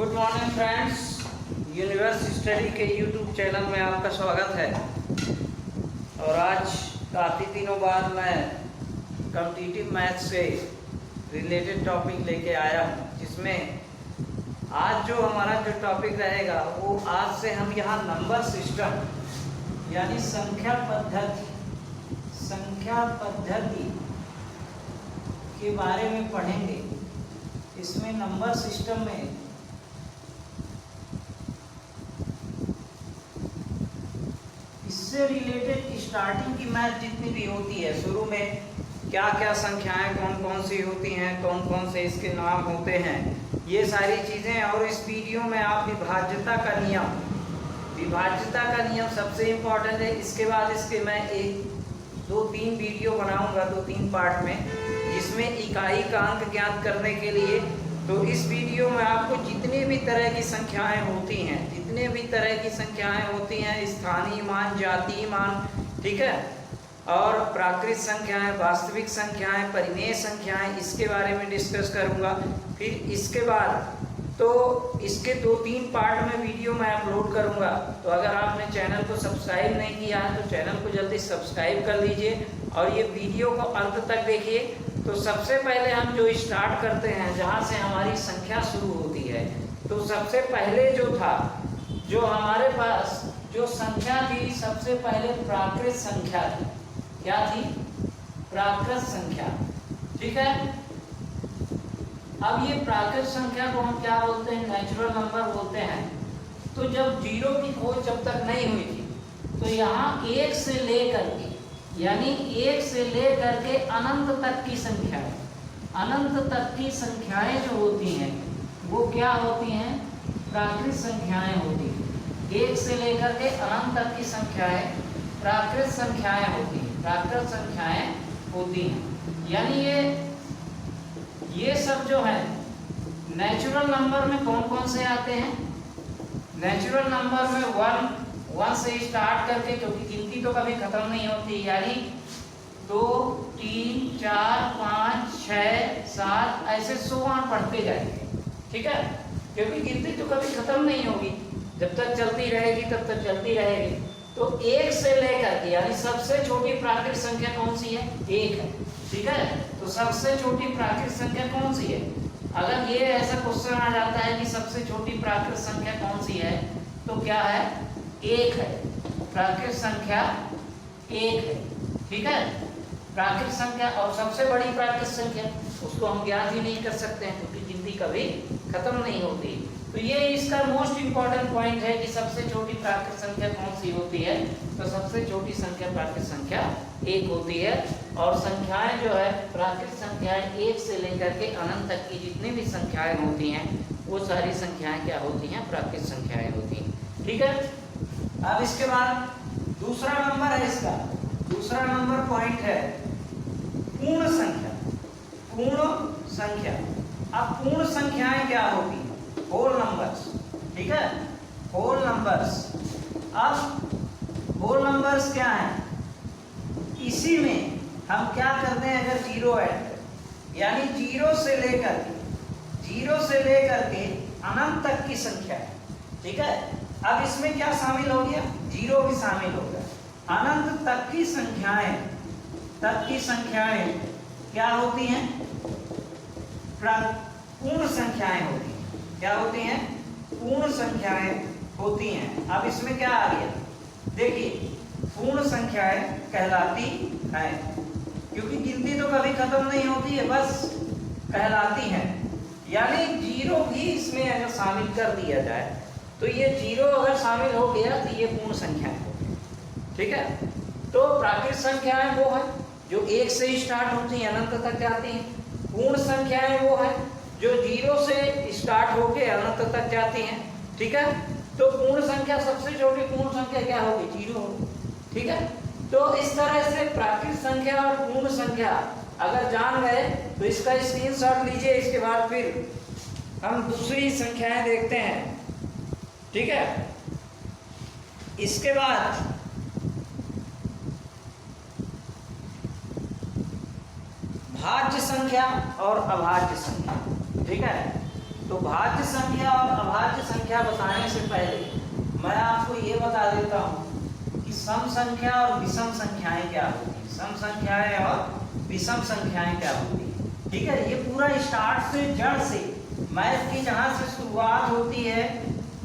Good morning friends, universe study के YouTube channel में आपका स्वागत है। और आज काफ़ी दिनों बाद मैं कॉम्पिटिटिव मैथ से रिलेटेड टॉपिक लेके आया हूँ, जिसमें आज जो हमारा जो टॉपिक रहेगा वो आज से हम यहाँ नंबर सिस्टम यानी संख्या पद्धति के बारे में पढ़ेंगे। इसमें नंबर सिस्टम में इससे रिलेटेड स्टार्टिंग की मैथ जितनी भी होती है, शुरू में क्या क्या संख्याएं कौन कौन सी होती हैं, कौन कौन से इसके नाम होते हैं, ये सारी चीज़ें। और इस वीडियो में आप विभाज्यता का नियम सबसे इम्पोर्टेंट है। इसके बाद इसके मैं 2-3 वीडियो बनाऊंगा 2-3 पार्ट में, जिसमें इकाई का अंक ज्ञात करने के लिए। तो इस वीडियो में आपको जितनी भी तरह की संख्याएं होती हैं, स्थानीय मान, जातीय मान, ठीक है, और प्राकृत संख्याएं, वास्तविक संख्याएं, परिमेय संख्याएं, इसके बारे में डिस्कस करूंगा। फिर इसके बाद तो इसके 2-3 पार्ट में वीडियो मैं अपलोड करूंगा। तो अगर आपने चैनल को सब्सक्राइब नहीं किया है तो चैनल को जल्दी सब्सक्राइब कर लीजिए और ये वीडियो को अंत तक देखिए। तो सबसे पहले हम जो स्टार्ट करते हैं, जहाँ से हमारी संख्या शुरू होती है, तो सबसे पहले जो था, जो हमारे पास जो संख्या थी, सबसे पहले प्राकृत संख्या थी। क्या थी? प्राकृत संख्या, ठीक है। अब ये प्राकृत संख्या को हम क्या बोलते हैं? नेचुरल नंबर बोलते हैं। तो जब जीरो की खोज जब तक नहीं हुई थी, तो यहाँ 1 से लेकर के, यानी 1 से लेकर के अनंत तक की संख्याएं, अनंत तक की संख्याएं जो होती हैं वो क्या होती हैं? प्राकृत संख्याएं होती हैं। 1 से लेकर के अनंत तक की संख्याएं प्राकृत संख्याएं होती हैं, प्राकृत संख्याएं होती हैं। यानी ये सब जो है नेचुरल नंबर में कौन कौन से आते हैं? नेचुरल नंबर में 1 से स्टार्ट करके, क्योंकि गिनती तो कभी खत्म नहीं होती, यानी 2, 3, 4, 5, 6, 7 ऐसे 100 पढ़ते जाएंगे, ठीक है, क्योंकि गिनती तो कभी खत्म नहीं होगी, जब तक चलती रहेगी तब तक चलती रहेगी। तो 1 से लेकर के, यानी सबसे छोटी प्राकृत संख्या कौन सी है? 1 है, ठीक है। तो सबसे छोटी प्राकृत संख्या कौन सी है? अगर ये ऐसा क्वेश्चन आ जाता है कि सबसे छोटी प्राकृत संख्या कौन सी है, तो क्या है? 1 है। प्राकृत संख्या 1 है, ठीक है। प्राकृत संख्या और सबसे बड़ी प्राकृत संख्या, उसको हम ज्ञात ही नहीं कर सकते हैं, क्योंकि गिनती कभी खत्म नहीं होती। तो ये इसका मोस्ट इंपॉर्टेंट पॉइंट है कि सबसे छोटी प्राकृत संख्या कौन सी होती है। तो सबसे छोटी संख्या प्राकृत संख्या 1 होती है। और संख्याएं जो है, प्राकृत संख्याएं 1 से लेकर के अनंत तक की जितनी भी संख्याएं होती हैं, वो सारी संख्याएं क्या होती हैं? प्राकृत संख्याएं होती हैं, ठीक है। अब इसके बाद दूसरा नंबर है, इसका दूसरा नंबर पॉइंट है पूर्ण संख्या। पूर्ण संख्या, अब पूर्ण संख्याएं क्या होती हैं? होल नंबर्स, ठीक है, होल नंबर्स। अब होल नंबर्स क्या है? इसी में हम क्या करते हैं? अगर जीरो ऐड करें, यानी 0 से लेकर के अनंत तक की संख्या है, ठीक है। अब इसमें क्या शामिल हो गया? 0 भी शामिल हो गया। अनंत तक की संख्याएं क्या होती हैं? पूर्ण संख्याएं होती हैं। क्या होती हैं? पूर्ण संख्याएं होती हैं। अब इसमें क्या आ गया? देखिए, पूर्ण संख्याएं कहलाती हैं, क्योंकि गिनती तो कभी खत्म नहीं होती है, बस कहलाती हैं। यानी 0 भी इसमें अगर शामिल कर दिया जाए, तो ये 0 अगर शामिल हो गया तो ये पूर्ण संख्याएं होती, ठीक है। तो प्राकृत संख्याएं वो है जो 1 से स्टार्ट होती हैं, अनंत तक जाती हैं। पूर्ण संख्याएं वो है जो 0 से स्टार्ट होके अनंत तक जाती हैं, ठीक है। तो पूर्ण संख्या, सबसे छोटी पूर्ण संख्या क्या होगी? 0 होगी, ठीक है। तो इस तरह से प्राकृत संख्या और पूर्ण संख्या अगर जान गए तो इसका स्क्रीनशॉट लीजिए। इसके बाद फिर हम दूसरी संख्याएं देखते हैं, ठीक है। इसके बाद भाज्य संख्या और अभाज्य संख्या, ठीक है। तो भाज्य संख्या और अभाज्य संख्या बताने से पहले मैं आपको ये बता देता हूँ कि सम संख्या और विषम संख्याएं क्या होती हैं। सम संख्याएं और विषम संख्याएं क्या होती हैं, ठीक है। ये पूरा स्टार्ट से जड़ से मैथ की जहाँ से शुरुआत होती है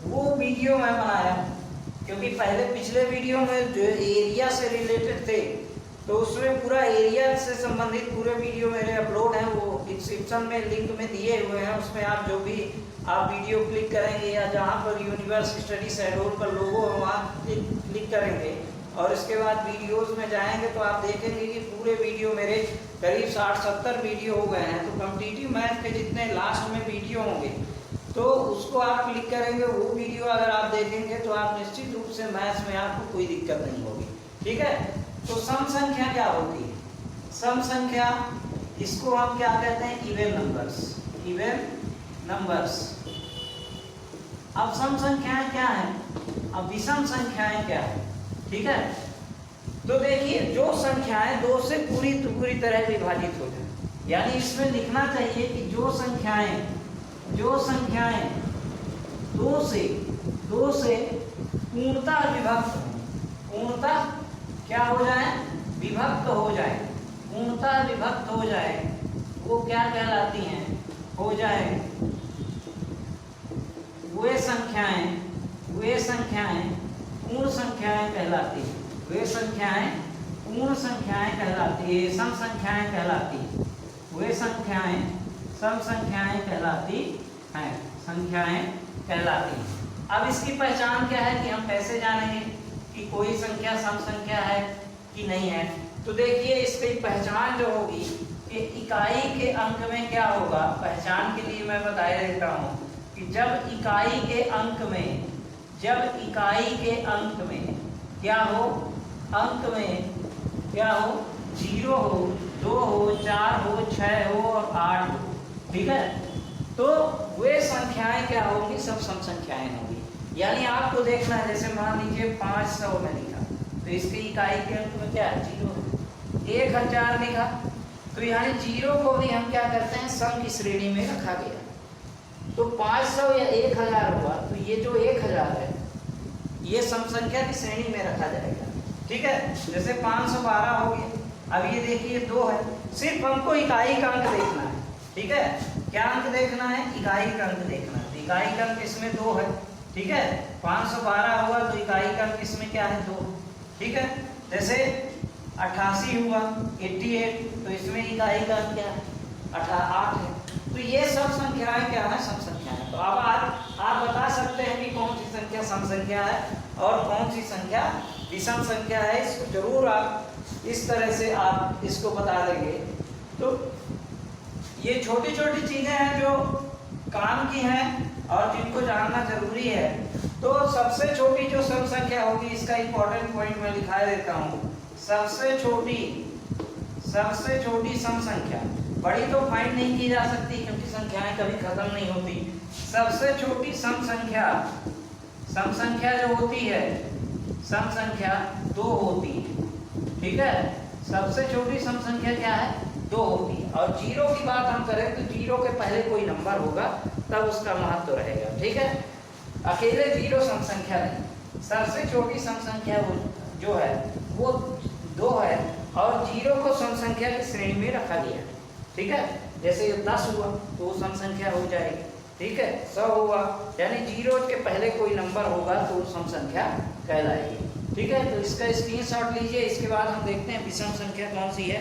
वो वीडियो मैं बनाया, क्योंकि पहले पिछले वीडियो में जो एरिया से रिलेटेड थे तो उसमें पूरा एरिया से संबंधित पूरे वीडियो मेरे अपलोड हैं, वो डिस्क्रिप्शन में लिंक में दिए हुए हैं। उसमें आप जो भी आप वीडियो क्लिक करेंगे या जहाँ पर यूनिवर्स स्टडी शेड्यूल पर लोगो है वहाँ क्लिक करेंगे और इसके बाद वीडियोस में जाएंगे तो आप देखेंगे कि पूरे वीडियो मेरे करीब 60-70 वीडियो हो गए हैं। तो कॉम्पिटिटिव मैथ के जितने लास्ट में वीडियो होंगे तो उसको आप क्लिक करेंगे, वो वीडियो अगर आप देखेंगे तो आप निश्चित रूप से मैथ्स में आपको कोई दिक्कत नहीं होगी, ठीक है। तो सम संख्या क्या होती है? सम संख्या, इसको हम क्या कहते हैं? Even numbers, even numbers. अब सम संख्याएं क्या है, अब विषम संख्याएं क्या है, ठीक है। तो देखिए जो संख्याएं दो से पूरी तरह विभाजित हो जाए, यानी इसमें लिखना चाहिए कि जो संख्याएं दो से पूर्णतः विभक्त हो, पूर्णतः क्या हो जाए? विभक्त हो जाए, पूर्णतः विभक्त हो जाए, वो क्या कहलाती हैं? हो जाए वे संख्याएं पूर्ण संख्याएं कहलाती हैं, वे संख्याएं पूर्ण संख्याएं कहलाती है, सम संख्याएं कहलाती हैं, वे संख्याएं सम संख्याएं कहलाती हैं, संख्याएं कहलाती हैं। अब इसकी पहचान क्या है कि हम कैसे जानेंगे कि कोई संख्या सम संख्या है कि नहीं है? तो देखिए इसकी पहचान जो होगी कि इकाई के अंक में क्या होगा। पहचान के लिए मैं बता देता हूँ कि जब इकाई के अंक में क्या हो, अंक में क्या हो, 0 हो, 2 हो, 4 हो, 6 हो और 8 हो, ठीक है। तो वे संख्याएं क्या होंगी? सब सम संख्याएं होंगी। यानी आपको देखना है, जैसे मान लीजिए 500 में लिखा तो इसकी इकाई के अंक में क्या है? 0। 1000 लिखा तो यानी 0 को भी हम क्या करते हैं? सम की श्रेणी में रखा गया। तो 500 या 1000 हुआ तो ये जो 1000 है ये सम संख्या की श्रेणी में रखा जाएगा, ठीक है। जैसे 512 हो गया। अब ये देखिए 2 है, सिर्फ हमको इकाई का अंक देखना है, ठीक है। क्या अंक देखना है? इकाई का अंक देखना है। इकाई का अंक इसमें 2 है, ठीक है। 512 हुआ तो इकाई का अंक इसमें क्या है? 2, ठीक है। जैसे 88 हुआ 88 तो इसमें इकाई का अंक क्या है? 8 है। तो ये सब संख्याएं क्या है? सम संख्याएं। तो अब आप बता सकते हैं कि कौन सी संख्या सम संख्या है और कौन सी संख्या विषम संख्या है। इसको जरूर आप इस तरह से आप इसको बता देंगे। तो ये छोटी छोटी चीजें हैं जो काम की हैं और जिनको जानना जरूरी है। तो सबसे छोटी जो सम संख्या होगी, इसका इंपॉर्टेंट पॉइंट मैं लिखा देता हूँ। सबसे छोटी सम संख्या, बड़ी तो फाइंड नहीं की जा सकती क्योंकि संख्याएं कभी खत्म नहीं होती। सबसे छोटी सम संख्या जो होती है, सम संख्या 2 होती है, ठीक है। सबसे छोटी सम संख्या क्या है? 2 होती है। और 0 की बात हम करें तो 0 के पहले कोई नंबर होगा तब उसका महत्व रहेगा, ठीक है। अकेले 0 सम संख्या नहीं। सबसे छोटी सम संख्या जो है वो 2 है और 0 को सम संख्या की श्रेणी में रखा गया, ठीक है। जैसे 10 हुआ तो वो सम संख्या हो जाएगी, ठीक है। 100 हुआ यानी 0 के पहले कोई नंबर होगा तो वो सम संख्या कहलाएगी, ठीक है। तो इसका स्क्रीनशॉट लीजिए। इसके बाद हम देखते हैं विषम संख्या कौन सी है।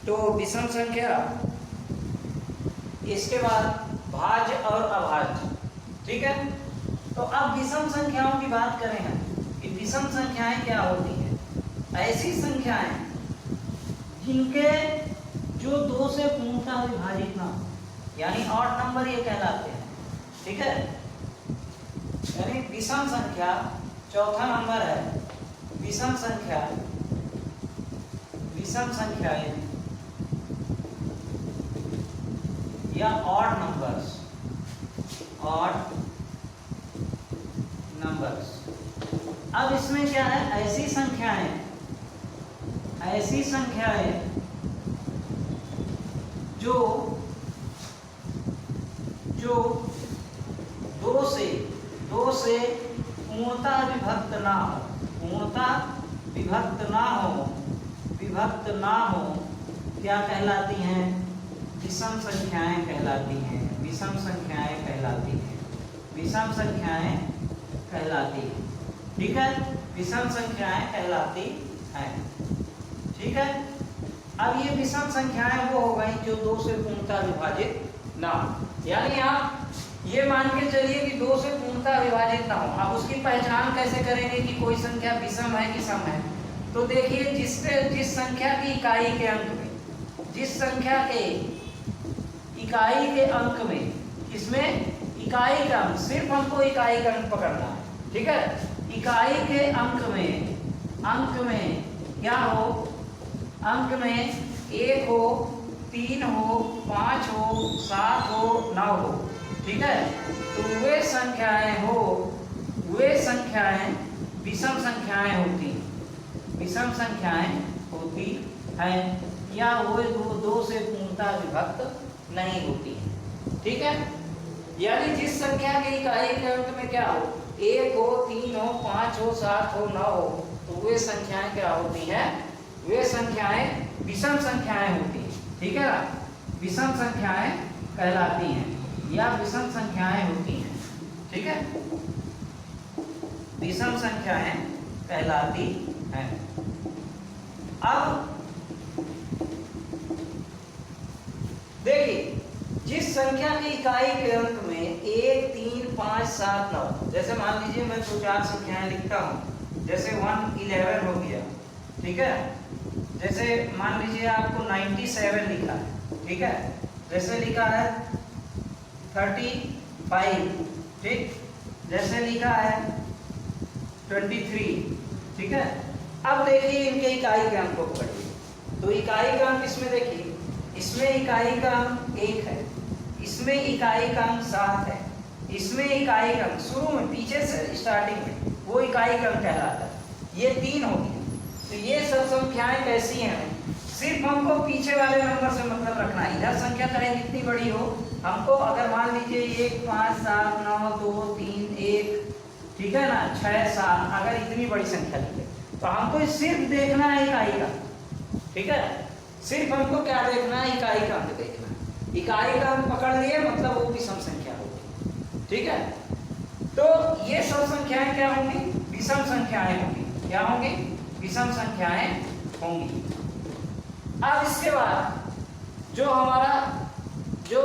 तो विषम संख्या, इसके बाद भाज्य और अभाज्य, ठीक है। तो अब विषम संख्याओं की बात करें हम कि विषम संख्याएं क्या होती हैं। ऐसी संख्याएं जिनके जो 2 से पूर्णतः विभाजित ना हो, यानी ऑड नंबर ये कहलाते हैं, ठीक है। यानी विषम संख्या, चौथा नंबर है विषम संख्याएं या ऑड नंबर्स। अब इसमें क्या है? ऐसी संख्याएं जो विभक्त ना हो क्या कहलाती हैं? विषम संख्याएं कहलाती हैं। विषम संख्याएं कहलाती हैं। विषम संख्याएं कहलाती हैं। ठीक है, विषम संख्याएं कहलाती हैं। ठीक है, अब ये विषम संख्याएं वो हो गई जो 2 से पूर्णतः विभाजित ना हो। यानी आप ये मान के चलिए कि 2 से पूर्णतः विभाजित ना हो। आप उसकी पहचान कैसे करेंगे कि कोई संख्या विषम है कि सम है? तो देखिए जिस संख्या की इकाई के अंक में, जिस संख्या के इकाई के अंक में, किसमें? इकाई का अंक, सिर्फ हमको इकाई का अंक पकड़ना है। ठीक है, इकाई के अंक में क्या हो? अंक में 1 हो, 3 हो, 5 हो, 7 हो, 9 हो। ठीक है, तो वे संख्याएं विषम संख्याएं होती हैं। विषम संख्याएं होती हैं या वो 2 से पूर्णतः विभक्त नहीं होती हैं। ठीक है, यानी जिस संख्या के इकाई के अंक में क्या हो? 1 हो, 3 हो, 5 हो, 7 हो, 9 हो, तो वे संख्याएं क्या होती हैं? वे संख्याएं विषम संख्याएं होती हैं। ठीक है ना, विषम संख्याएं कहलाती हैं या विषम संख्याएं होती हैं। ठीक है, विषम संख्याएं कहलाती हैं। अब देखिए जिस संख्या की इकाई के अंक में 1, 3, 5, 7, 9, जैसे मान लीजिए मैं 2-4 संख्याएं लिखता हूं, जैसे 111 हो गया। ठीक है, जैसे मान लीजिए आपको 97 लिखा है। ठीक है, जैसे लिखा है 35, ठीक, जैसे लिखा है 23। ठीक है, अब देखिए इनके इकाई के अंक को पढ़िए। तो इकाई का अंक इसमें देखिए, इसमें इकाई का अंक 1 है, इसमें इकाई का अंक 7 है, इसमें इकाई का अंक शुरू में पीछे से स्टार्टिंग में वो इकाई का अंक कहलाता है। ये 3 हो गया। तो ये सब संख्याएं कैसी हैं? सिर्फ हमको पीछे वाले नंबर से मतलब रखना है। इधर संख्या चाहे जितनी बड़ी हो, हमको अगर मान लीजिए 1, 5, 7, 9, 2, 3, 1, ठीक है ना, 6, 7, अगर इतनी बड़ी संख्या लिखे तो हमको सिर्फ देखना है इकाई का। ठीक है, सिर्फ हमको क्या देखना है? इकाई का अंक देखना है। इकाई का अंक पकड़ लिए मतलब वो विषम संख्या होगी। ठीक है, तो ये सब संख्याएं क्या होंगी? विषम संख्याएं होंगी। क्या होंगी? विषम संख्याएं होंगी। अब इसके बाद जो हमारा जो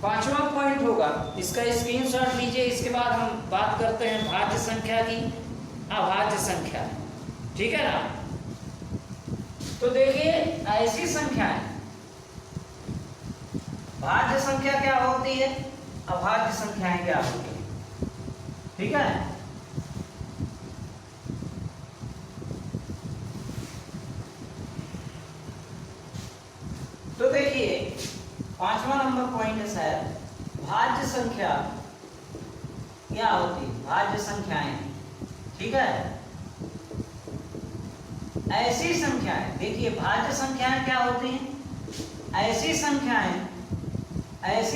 5वां पॉइंट होगा, इसका स्क्रीनशॉट लीजिए। इसके बाद हम बात करते हैं भाज्य संख्या की, अभाज्य संख्या। ठीक है ना, तो देखिए ऐसी संख्याएं, भाज्य संख्या क्या होती है, अभाज्य संख्याएं क्या होती है। ठीक है, तो देखिए 5वां नंबर पॉइंट है सर, भाज्य संख्या क्या होती है? भाज्य संख्याएं। ठीक है, ऐसी संख्याएं, देखिए भाज्य संख्याएं क्या होती हैं? ऐसी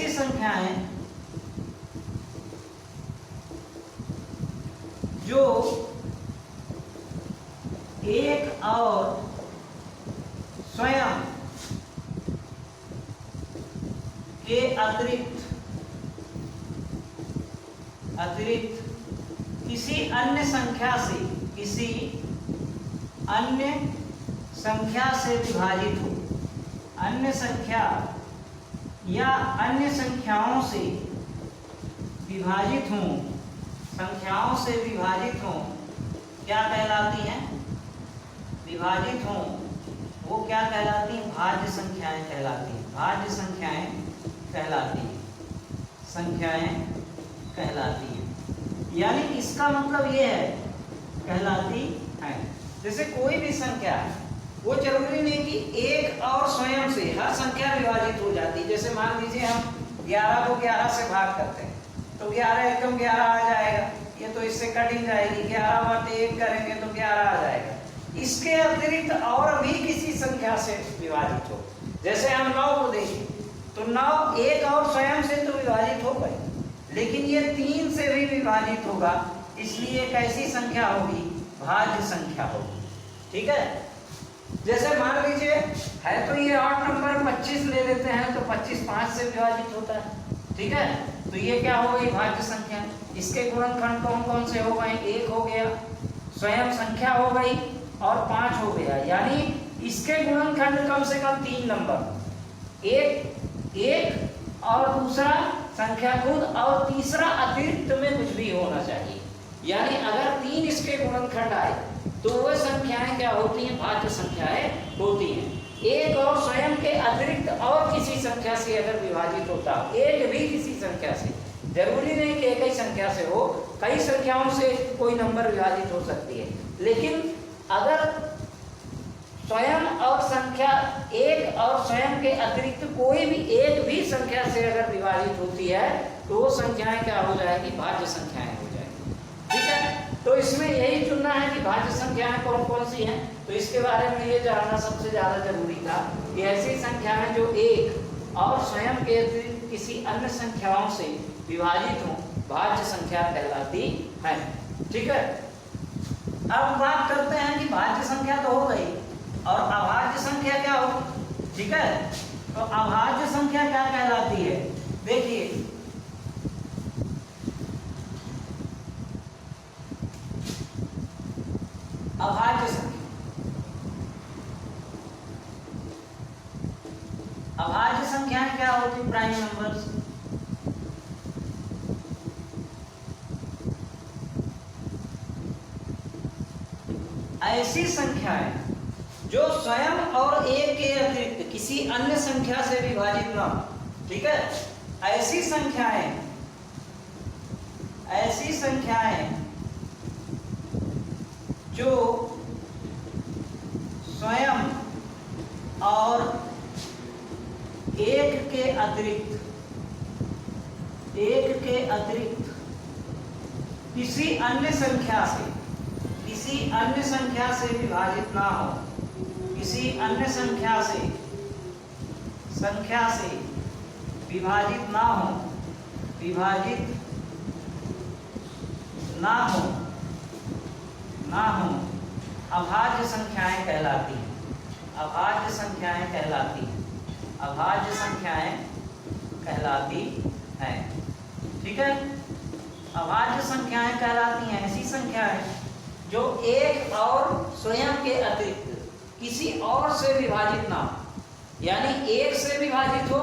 संख्याएं जो एक और स्वयं के अतिरिक्त किसी अन्य संख्या से विभाजित हो, अन्य संख्या या अन्य संख्याओं से विभाजित हों, क्या कहलाती हैं? विभाजित हों, वो क्या कहलाती हैं? भाज्य संख्याएं कहलाती हैं। भाज्य संख्याएं कहलाती हैं। यानी इसका मतलब ये है, कहलाती है। जैसे कोई भी संख्या है, वो जरूरी नहीं कि एक और स्वयं से हर संख्या विभाजित हो जाती। जैसे मान लीजिए हम 11 को 11 से भाग करते हैं तो 11 एकम 11 आ जाएगा। ये तो इससे कट ही जाएगी, 11/1 करेंगे तो 11 आ जाएगा। इसके अतिरिक्त और भी किसी संख्या से विभाजित हो, जैसे हम 9 को देखें तो 9 एक और स्वयं से तो विभाजित हो गए, लेकिन ये 3 से भी विभाजित होगा। इसलिए कैसी संख्या होगी? भाज्य संख्या होगी। ठीक है, जैसे मान लीजिए है तो ये ऑड नंबर 25 ले लेते हैं तो 25 5 से विभाजित होता है। ठीक है, तो ये क्या हो गई? भाज्य संख्या। इसके गुणनखंड कौन कौन से हो गए? 1 हो गया, स्वयं संख्या हो गई और 5 हो गया। यानी इसके गुणनखंड कम से कम 3 नंबर, एक और दूसरा संख्या खुद और तीसरा अतिरिक्त में कुछ भी होना चाहिए। यानी अगर 3 इसके गुणनखंड आए तो वह संख्याएं क्या होती हैं? भाज्य संख्याएं होती हैं। एक और स्वयं के अतिरिक्त और किसी संख्या से अगर विभाजित होता, एक भी किसी संख्या से, जरूरी नहीं कि एक ही संख्या से हो, कई संख्याओं से कोई नंबर विभाजित हो सकती है, लेकिन अगर स्वयं और संख्या एक और स्वयं के अतिरिक्त कोई भी एक भी संख्या से अगर विभाजित होती है तो वो संख्याएं क्या हो जाएगी? भाज्य संख्याएं हो जाएगी। ठीक है, तो इसमें यही चुनना है कि भाज्य संख्याएं कौन कौन सी हैं। तो इसके बारे में ये जानना सबसे ज्यादा जरूरी था कि ऐसी संख्याएं जो एक और स्वयं के अतिरिक्त किसी अन्य संख्याओं से विभाजित हो, भाज्य संख्या कहलाती है। ठीक है, अब बात करते हैं कि भाज्य संख्या तो हो गई और अभाज्य संख्या क्या हो। ठीक है, तो अभाज्य संख्या क्या कहलाती है? देखिए, अभाज्य संख्या, अभाज्य संख्याएं क्या होती? Prime numbers. ऐसी संख्याएं जो स्वयं और एक के अतिरिक्त किसी अन्य संख्या से विभाजित न हो। ठीक है, ऐसी संख्याएं जो स्वयं और एक के अतिरिक्त किसी अन्य संख्या से विभाजित ना हो, किसी अन्य संख्या से विभाजित ना हो, अभाज्य संख्याएं कहलाती हैं। अभाज्य संख्याएं कहलाती हैं। ठीक है, अभाज्य संख्याएं कहलाती हैं ऐसी संख्याएं जो एक और स्वयं के अतिरिक्त किसी और से विभाजित ना हो। यानी एक से विभाजित हो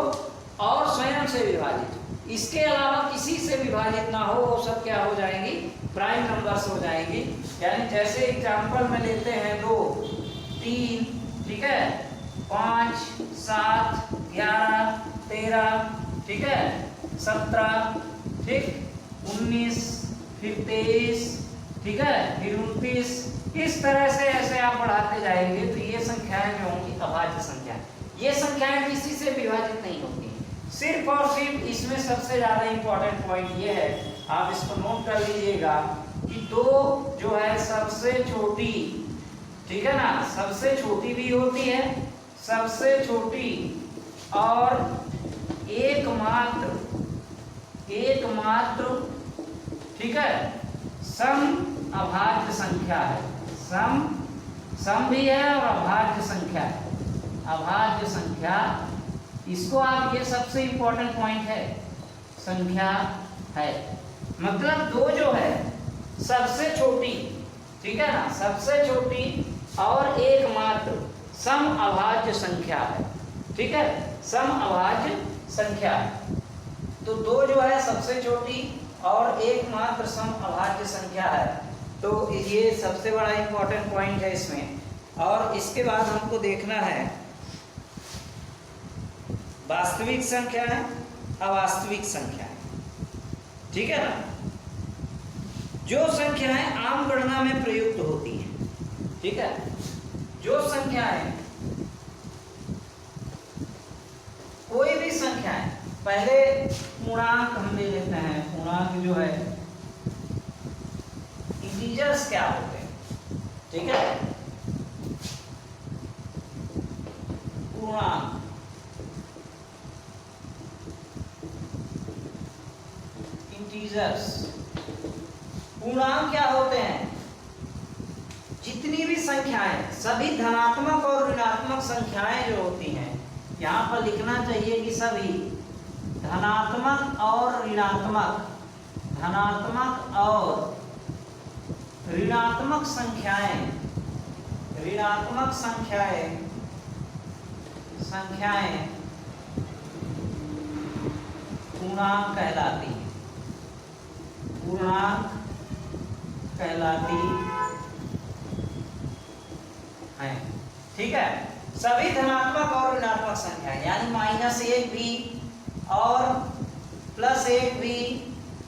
और स्वयं से विभाजित हो, इसके अलावा किसी से विभाजित ना हो, वो सब क्या हो जाएंगी? प्राइम नंबर्स हो जाएंगी। यानी जैसे एग्जांपल में लेते हैं 2, 3, ठीक है, 5, 7, 11, 13, ठीक है, 17, ठीक, 19, फिर 23, ठीक है, फिर 29, इस तरह से ऐसे आप बढ़ाते जाएंगे तो ये संख्याएं जो होंगी अभाज्य संख्या। ये संख्याएं किसी से विभाजित नहीं होंगी। सिर्फ और सिर्फ इसमें सबसे ज्यादा इंपॉर्टेंट पॉइंट ये है, आप इसको नोट कर लीजिएगा कि 2 जो है सबसे छोटी, ठीक है ना, सबसे छोटी भी होती है, सबसे छोटी और एकमात्र, ठीक है, सम अभाज्य संख्या है। सम भी है और अभाज्य संख्या है। अभाज्य संख्या, इसको आप, ये सबसे इंपॉर्टेंट पॉइंट है, संख्या है। मतलब 2 जो है सबसे छोटी, ठीक है ना, सबसे छोटी और एकमात्र सम अभाज्य संख्या है। ठीक है, सम अभाज्य संख्या है। तो 2 जो है सबसे छोटी और एकमात्र सम अभाज्य संख्या है। तो ये सबसे बड़ा इंपॉर्टेंट पॉइंट है इसमें। और इसके बाद हमको देखना है वास्तविक संख्या है, अवास्तविक संख्या है। ठीक है ना, जो संख्याएं आम गणना में प्रयुक्त होती हैं, ठीक है, जो संख्याएं, कोई भी संख्याएं, पहले पूर्णांक हम ले लेते हैं। पूर्णांक जो है, इंटीजर्स क्या होते हैं, ठीक है, पूर्णांक, इंटीजर्स। पूर्णांक क्या होते हैं? जितनी भी संख्याएं, सभी धनात्मक और ऋणात्मक संख्याएं जो होती हैं, यहाँ पर लिखना चाहिए कि सभी धनात्मक और ऋणात्मक, धनात्मक और ऋणात्मक संख्याएं, ऋणात्मक संख्याएं, संख्याएं पूर्णांक कहलाती हैं, पूर्णांक कहलाती हैं। ठीक है, सभी धनात्मक और ऋणात्मक संख्याएं, यानी -1 भी और +1 भी,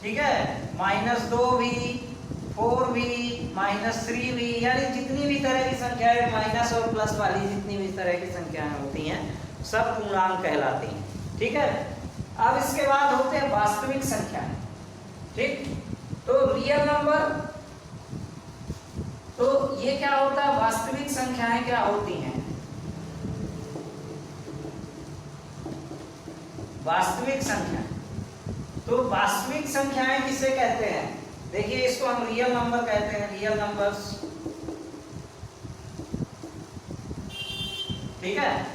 ठीक है, -2 भी, 4 भी, -3 भी, यानी जितनी भी तरह की संख्याएं माइनस और प्लस वाली जितनी भी तरह की संख्याएं होती हैं सब पूर्णांक कहलाती हैं। ठीक है, अब इसके बाद होते हैं वास्तविक संख्याएं। ठीक, तो रियल नंबर, तो ये क्या होता है, वास्तविक संख्याएं क्या होती हैं, वास्तविक संख्याएं। तो वास्तविक संख्याएं किसे कहते हैं, देखिए इसको हम रियल नंबर कहते हैं, रियल नंबर्स। ठीक है,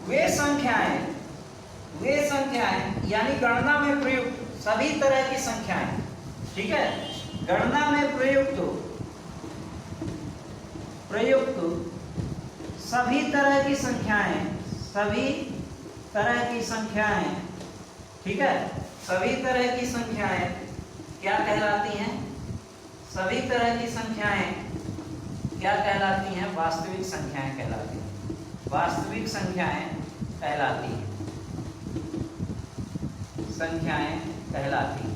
वे संख्याएं यानी गणना में प्रयुक्त सभी तरह की संख्याएं, ठीक है, गणना में प्रयुक्त सभी तरह की संख्याएं, सभी तरह की संख्याएं, ठीक है, सभी तरह की संख्याएं क्या कहलाती हैं, सभी तरह की संख्याएं क्या कहलाती हैं, वास्तविक संख्याएं कहलाती हैं, वास्तविक संख्याएं कहलाती हैं, संख्याएं कहलाती हैं।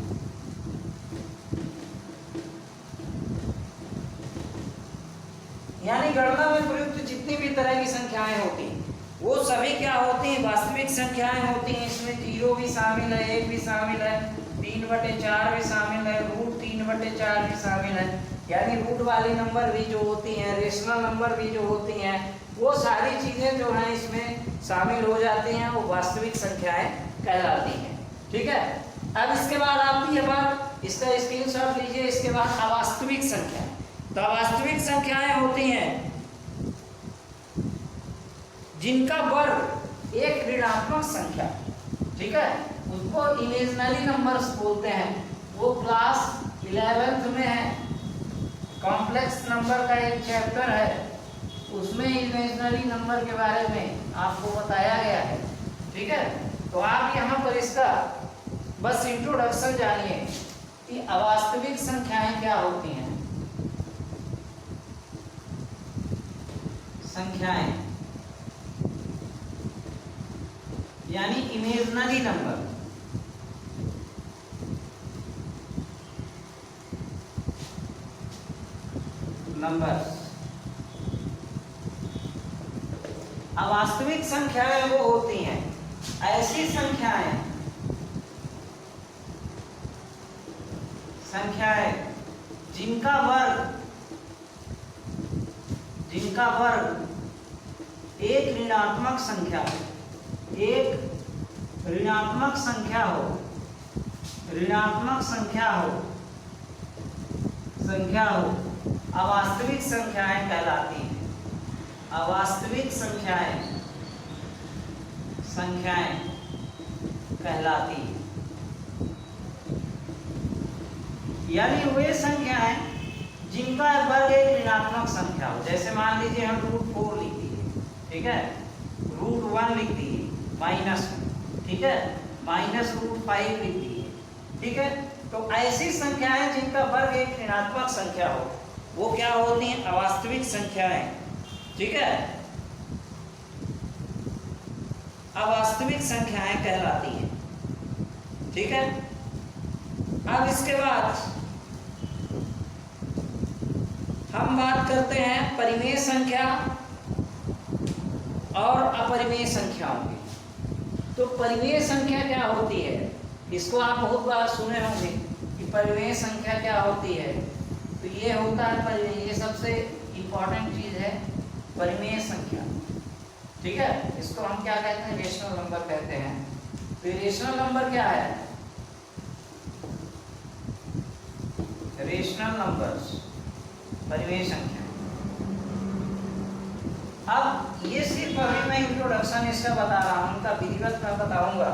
यानी गणना में प्रयुक्त जितनी भी तरह की संख्याएं होती हैं वो सभी क्या होती हैं, वास्तविक संख्याएं होती हैं। इसमें 0 भी शामिल है, 1 भी शामिल है, 3/4 भी शामिल है, √3/4 भी शामिल है। यानी रूट वाली नंबर भी जो होती हैं, रेशनल नंबर भी जो होती हैं, वो सारी चीजें जो हैं इसमें शामिल हो जाती हैं, वो वास्तविक संख्याएं कहलाती हैं। ठीक है, अब इसके बाद आती है बात, इसका स्क्रीनशॉट लीजिए। इसके बाद अवास्तविक संख्या। तो अवास्तविक संख्याएं होती हैं जिनका वर्ग एक ऋणात्मक संख्या, ठीक है, उसको इमेजिनरी नंबर्स बोलते हैं। वो क्लास 11th में है, कॉम्प्लेक्स नंबर का एक चैप्टर है, उसमें इमेजिनरी नंबर के बारे में आपको बताया गया है। ठीक है, तो आप यहाँ पर इसका बस इंट्रोडक्शन जानिए कि अवास्तविक संख्याएं क्या होती हैं। संख्याएं यानी इमेजिनरी नंबर, नंबर्स। अवास्तविक संख्याएं वो होती हैं ऐसी संख्याएं जिनका वर्ग एक ऋणात्मक संख्या हो, एक ऋणात्मक संख्या हो, अवास्तविक संख्याएं कहलाती हैं। अवास्तविक संख्याएं कहलाती हैं। यानी वे संख्याएं जिनका वर्ग एक ऋणात्मक संख्या हो। जैसे मान लीजिए हम √4 लिख दिए, ठीक है, √1 लिख दिए, -1, ठीक है, -√5 लिख दिए, ठीक है। तो ऐसी संख्याएं जिनका वर्ग एक ऋणात्मक संख्या हो वो क्या होती हैं, अवास्तविक संख्याएं। ठीक है, अवास्तविक संख्याएं कहलाती हैं। ठीक है, अब इसके बाद हम बात करते हैं परिमेय संख्या और अपरिमेय संख्याओं की। तो परिमेय संख्या क्या होती है, इसको आप बहुत बार सुने होंगे कि परिमेय संख्या क्या होती है। तो ये होता है, ये सबसे इम्पोर्टेंट चीज है परिमेय संख्या। ठीक है, इसको हम क्या कहते हैं, रेशनल नंबर कहते हैं। तो रेशनल नंबर क्या है, रेशनल नंबर्स परिमेय संख्या। अब ये सिर्फ अभी मैं इंट्रोडक्शन इसका बता रहा हूँ, उनका विधिवत मैं बताऊंगा।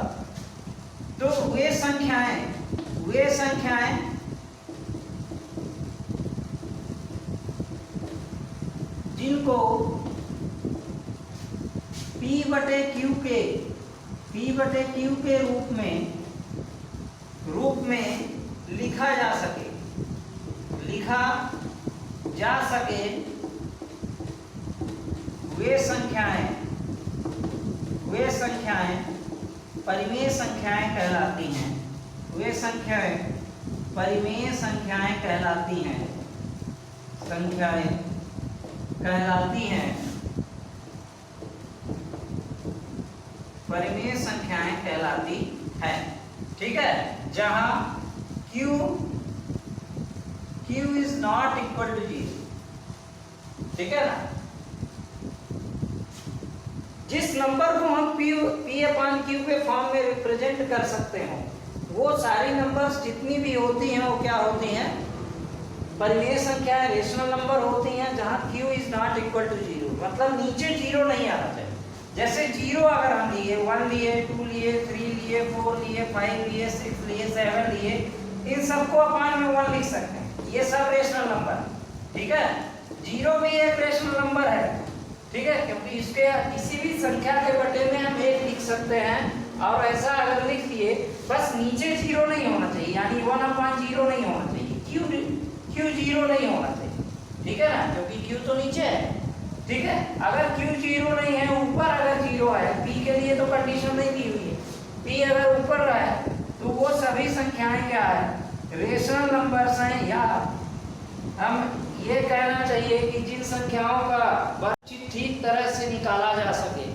तो वे संख्याएं जिनको P बटे Q के रूप में लिखा जा सके वे संख्याएं परिमेय संख्याएं कहलाती हैं। वे संख्याएं परिमेय संख्याएं कहलाती हैं। परिमेय संख्याएं कहलाती है। ठीक है, जहां Q is not equal to 0। ठीक है ना, जिस नंबर को हम P/Q के फॉर्म में रिप्रेजेंट कर सकते हो, वो सारी नंबर्स जितनी भी होती हैं वो क्या होती हैं? परिमेय संख्याएं, रेशनल नंबर होती हैं जहां Q is not equal to 0, मतलब नीचे 0 नहीं आना चाहिए। जैसे 0 अगर हम लिए, 1 लिए, 2 लिए, 3 लिए, 4 लिए, 5 लिए, 6 लिए, 7 लिए, इन सबको अपन में 1 लिख सकते हैं। ये सब रेशनल नंबर, ठीक है। 0 भी एक रेशनल नंबर है, ठीक है, क्योंकि इसके किसी भी संख्या के बटे में हम 1 लिख सकते हैं। और ऐसा अगर लिख दिए, बस नीचे 0 नहीं होना चाहिए, यानी 1/0 नहीं होना चाहिए, Q 0 नहीं होना चाहिए, ठीक है ना, क्योंकि Q तो नीचे है। ठीक है, अगर Q 0 नहीं है, ऊपर अगर 0 है, P के लिए तो कंडीशन नहीं दी हुई है, P अगर ऊपर रहा है तो वो सभी संख्याएं क्या है? रेशनल नंबर्स हैं। या हम ये कहना चाहिए कि जिन संख्याओं का ठीक तरह से निकाला जा सके,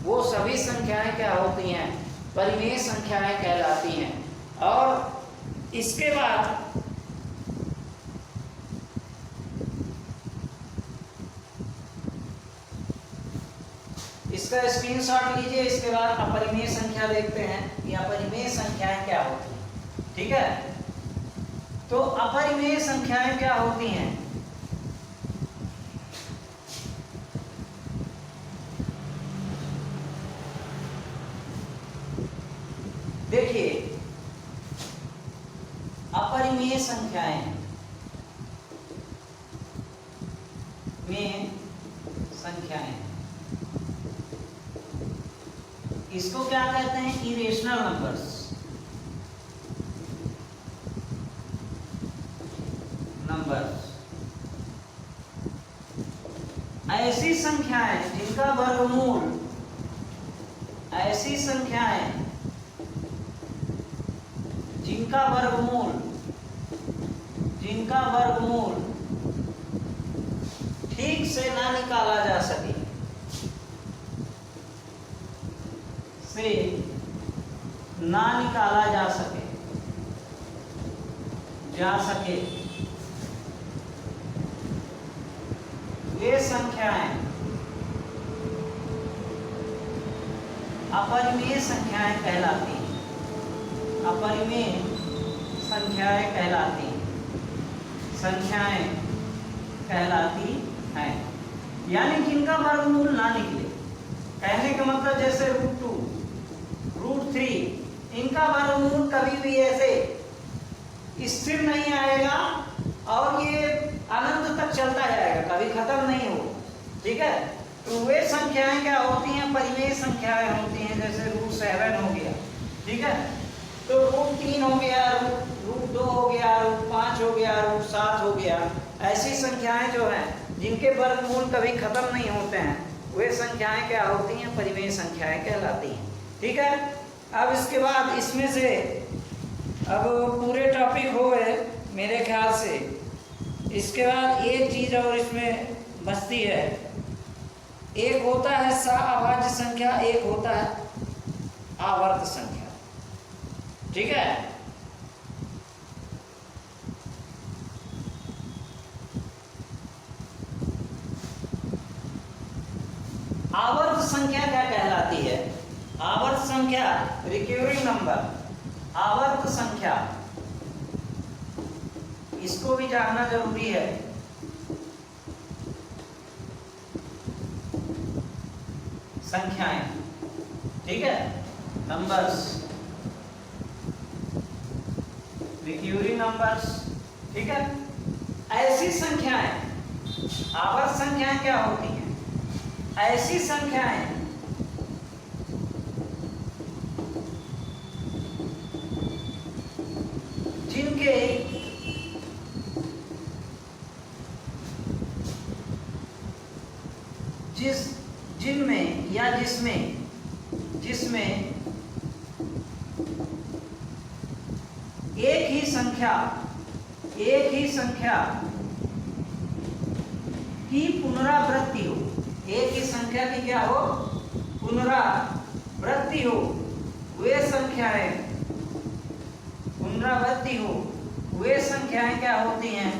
वो सभी संख्याएं क्या होती हैं? परिमेय संख्याएं कहलाती हैं। और इसके बाद इसका स्क्रीनशॉट लीजिए। इसके बाद अपरिमेय संख्या देखते हैं कि अपरिमेय संख्याएं क्या होती हैं। ठीक है, तो अपरिमेय संख्याएं क्या होती हैं? देखिए, अपरिमेय संख्याएं इसको क्या कहते हैं? Irrational numbers. ऐसी संख्याएं जिनका वर्गमूल ठीक से ना निकाला जा सके, वे संख्याएं अपरिमेय संख्याएं कहलाती हैं। यानी जिनका वर्गमूल ना निकले। कहने का मतलब जैसे √2, √3, इनका वर्गमूल कभी भी ऐसे स्थिर नहीं आएगा और ये अनंत तक चलता जाएगा, कभी खत्म नहीं हो। ठीक है, तो वे संख्याएं क्या होती हैं? परिमेय संख्याएं होती हैं। जैसे √7 हो गया, ठीक है, तो √3 हो गया, √2 हो गया, √5 हो गया, √7 हो गया। ऐसी संख्याएं जो हैं जिनके वर्गमूल कभी खत्म नहीं होते हैं, वे संख्याएं क्या होती हैं? परिमेय संख्याएं कहलाती हैं। ठीक है, अब इसके बाद इसमें से अब पूरे टॉपिक हो गए मेरे ख्याल से। इसके बाद एक चीज़ और इसमें बचती है। एक होता है सअभाज्य संख्या, एक होता है आवर्त संख्या। ठीक है, आवर्त संख्या क्या कहलाती है? आवर्त संख्या, रिकरिंग नंबर, आवर्त संख्या, इसको भी जानना जरूरी है। संख्याएं, ठीक है, नंबर्स, रिक्यूरिंग नंबर्स, ठीक है। ऐसी संख्याएं, आवर्त संख्याएं क्या होती हैं? ऐसी संख्याएं जिनके जिनमें या जिसमें एक ही संख्या की पुनरावृत्ति हो, एक ही संख्या की क्या हो? पुनरावृत्ति हो। वे संख्याएं पुनरावृत्ति हो, वे संख्याएं क्या होती हैं?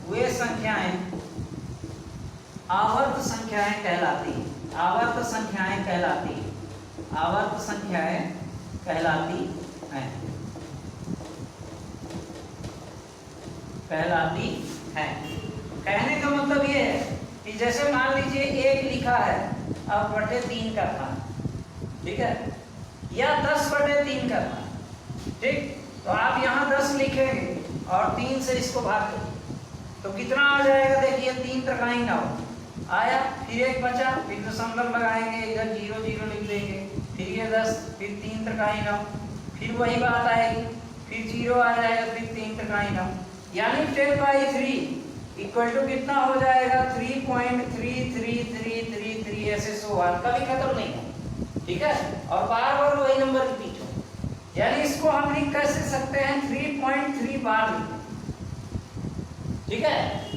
वे संख्याएं आवर्त संख्याएं कहलाती हैं। आवर्त संख्याएं कहलाती हैं। आवर्त संख्याएं कहलाती हैं। कहलाती हैं। कहने का मतलब ये है कि जैसे मान लीजिए 1 लिखा है, अब बटे 3 करना, ठीक है, या 10 बटे 3 करना, ठीक। तो आप यहाँ 10 लिखेंगे और 3 से इसको भाग करिए तो कितना आ जाएगा? देखिए 3 तक आई ना आया, फिर 1 बचा, फिर दशमलव लगाएंगे, इधर 0 0 लिख देंगे, फिर ये 10, फिर 3 तक आई ना, फिर वही बात आएगी, फिर 0 आ जाएगा, फिर 3 तक आई ना, यानी 10/3 इक्वल टू कितना हो जाएगा? 3.33333 ऐसे 100 कभी खत्म नहीं हो, ठीक है, और बार बार वही नंबर रिपीट हो, यानी इसको हम लिख कैसे सकते हैं? 3.3 बार लिख, ठीक है।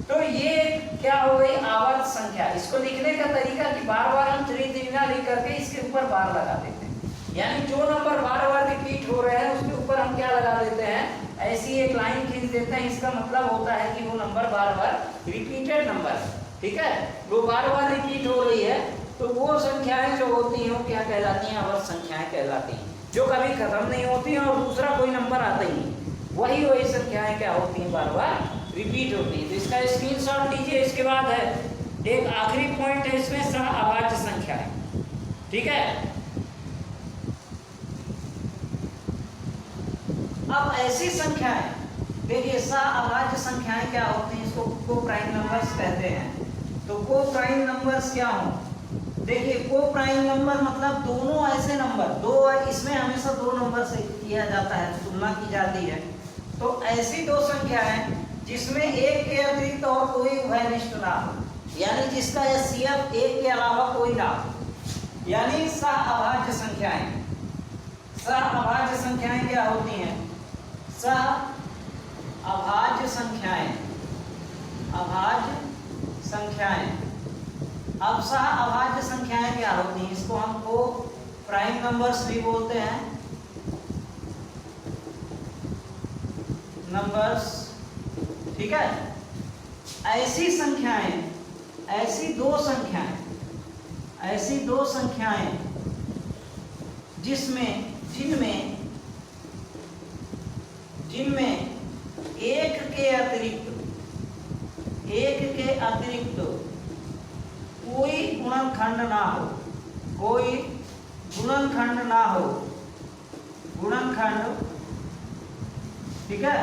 तो ये क्या हो गई? आवर्त संख्या। इसको लिखने का तरीका कि बार बार हम 3 3 लिख करके इसके ऊपर बार लगा देते हैं, यानी जो नंबर बार बार रिपीट हो रहे हैं उसके ऊपर हम क्या लगा देते हैं? ऐसी एक लाइन खींच देते हैं। इसका मतलब होता है कि वो नंबर बार बार रिपीटेड नंबर, ठीक है, वो बार बार रिपीट हो रही है, तो वो संख्याएं जो होती हैं वो क्या कहलाती हैं? आवर्त संख्याएं कहलाती हैं, जो कभी खत्म नहीं होती हैं और दूसरा कोई नंबर आता ही नहीं, वही संख्याएं क्या होती हैं? बार बार रिपीट होती है। तो इसका स्क्रीनशॉट लीजिए। इसके बाद है एक आखिरी पॉइंट है इसमें, सहअभाज्य संख्याएं, ठीक है। अब ऐसी संख्याएं, देखिए सहअभाज्य संख्याएं क्या होती हैं? इसको को-प्राइम नंबर्स कहते हैं। तो को-प्राइम नंबर्स क्या हो? देखिए को-प्राइम नंबर मतलब दोनों ऐसे नंबर, दो, इसमें हमेशा 2 नंबर से किया जाता है, तुलना की जाती है। तो ऐसी 2 संख्याएं जिसमें एक के अतिरिक्त और कोई उभयनिष्ठ ना हो, यानी जिसका HCF 1 के अलावा कोई ना हो, यानी सहअभाज्य संख्याएं। सहअभाज्य संख्याएं क्या होती हैं? सहअभाज्य संख्याएं, अभाज्य संख्याएं। अब सहअभाज्य संख्याएं क्या होती हैं? इसको हम को प्राइम नंबर्स भी बोलते हैं, नंबर्स, ठीक है। ऐसी संख्याएं, ऐसी दो संख्याएं जिनमें एक के अतिरिक्त कोई गुणनखंड ना हो, कोई गुणनखंड ना हो, गुणनखंड, ठीक है,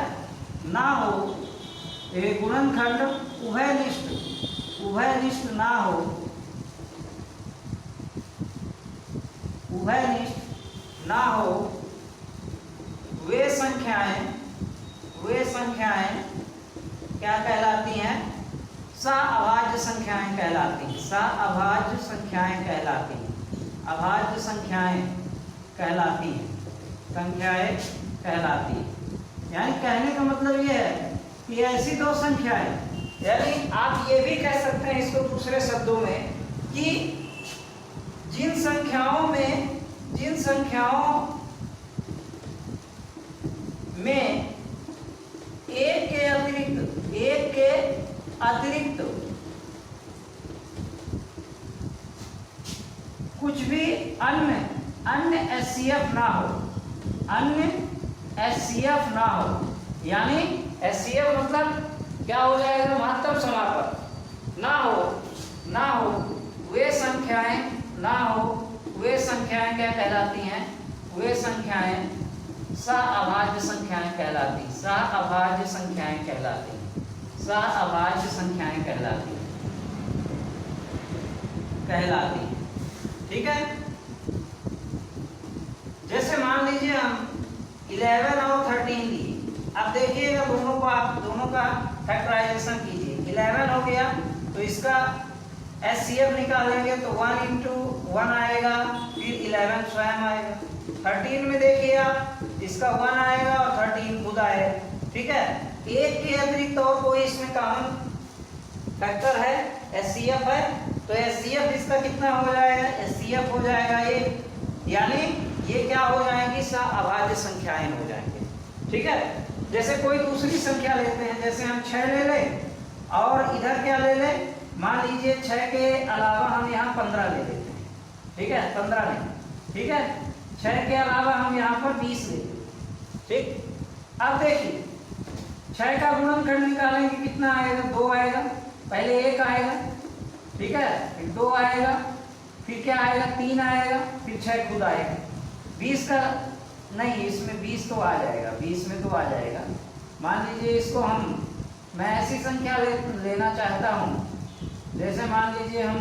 ना हो, गुणनखंड उभयनिष्ठ ना हो, उभयनिष्ठ ना हो, वे संख्याएं क्या कहलाती हैं? सहअभाज्य संख्याएं कहलाती हैं। सहअभाज्य संख्याएं कहलाती हैं। अभाज्य संख्याएं कहलाती हैं। संख्याएं कहलाती हैं। यानी कहने का मतलब ये है कि ऐसी 2 संख्याएं, यानी आप ये भी कह सकते हैं इसको दूसरे शब्दों में कि जिन संख्याओं में एक के अतिरिक्त कुछ भी अन्य HCF ना हो, अन्य HCF ना हो, यानी HCF मतलब क्या हो जाएगा? महत्तम समापन ना हो, वे संख्याएं ना हो वे संख्याएं क्या कहलाती हैं? वे संख्याएं सअभाज्य संख्याएं कहलाती, सअभाज्य संख्याएं कहलाती, सअभाज्य संख्याएं कहलाती। ठीक है। जैसे मान लीजिए हम 11 और 13 लिए, अब देखिएगा दोनों को, आप दोनों का फैक्टराइजेशन कीजिए। 11 हो गया तो इसका HCF निकालेंगे तो 1 × 1 आएगा, फिर 11 स्वयं आएगा। 13 में देखिए आप, इसका 1 आएगा और 13 खुद आएगा। ठीक है। एक के अतिरिक्त और कोई इसमें कॉमन फैक्टर है, HCF है, तो HCF इसका कितना हो जाएगा? HCF हो जाएगा ये, यानी ये क्या हो जाएंगी? सअभाज्य संख्याएं हो जाएंगे। ठीक है। जैसे कोई दूसरी संख्या लेते हैं, जैसे हम 6 ले लें और इधर क्या ले लें, मान लीजिए 6 के अलावा हम यहाँ 15 ले लेते हैं। ठीक है, 15 लें। ठीक है। 6 के अलावा हम यहाँ पर 20 ले लेते हैं। ठीक। अब देखिए 6 का गुणनखंड निकालेंगे, कितना आएगा? 2 आएगा। पहले 1 आएगा, ठीक है, फिर 2 आएगा, फिर क्या आएगा? 3 आएगा, फिर 6 खुद आएगा। 20 का नहीं, इसमें 20 तो आ जाएगा, 20 में तो आ जाएगा। मान लीजिए इसको मैं ऐसी संख्या लेना चाहता हूँ, जैसे मान लीजिए हम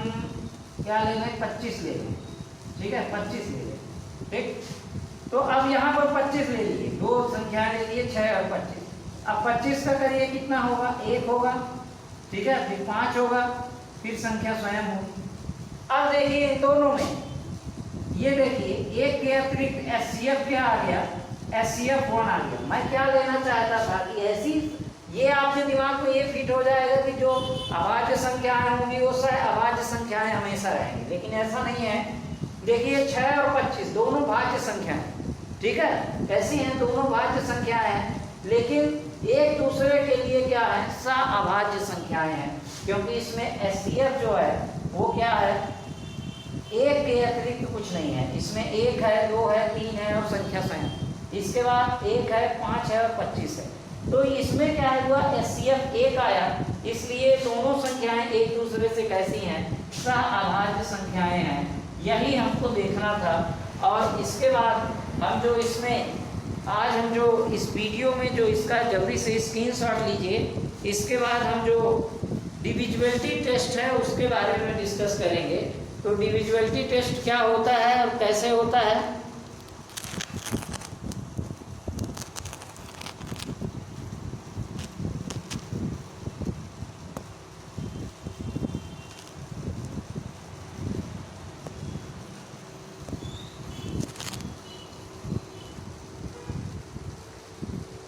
क्या ले लें? 25 ले लें। ठीक है, 25 ले लें। ठीक। तो अब यहाँ पर 25 ले लिए, दो संख्याएं ले लिए, 6 और 25। अब 25 का करिए कितना होगा? 1 होगा। ठीक है, फिर 5 होगा, फिर संख्या स्वयं होगी। अब देखिए दोनों में, ये देखिए एक के अतिरिक्त HCF क्या आ गया? HCF 1 आ गया। मैं क्या लेना चाहता था कि ऐसी, ये आपके दिमाग में ये फिट हो जाएगा कि जो अभाज्य संख्याएं होंगी वो अभाज्य संख्याएं हमेशा रहेंगी, लेकिन ऐसा नहीं है। देखिए 6 और 25 दोनों भाज्य संख्याएं, ठीक है, कैसी हैं? दोनों भाज्य संख्याएं हैं, लेकिन एक दूसरे के लिए क्या है? सअभाज्य संख्याएं हैं, क्योंकि इसमें HCF जो है वो क्या है? एक के अतिरिक्त कुछ नहीं है। इसमें 1 है, 2 है, 3 है और संख्या स्वयं। इसके बाद 1 है, 5 है और 25 है। तो इसमें क्या हुआ? HCF 1 आया, इसलिए दोनों संख्याएं एक दूसरे से कैसी हैं? सअभाज्य संख्याएं हैं। यही हमको देखना था। और इसके बाद हम जो इसमें आज हम जो इस वीडियो में जो इसका जल्दी से स्क्रीनशॉट लीजिए, इसके बाद हम जो डिविजिबिलिटी टेस्ट है उसके बारे में डिस्कस करेंगे। तो डिविजिबिलिटी टेस्ट क्या होता है और कैसे होता है?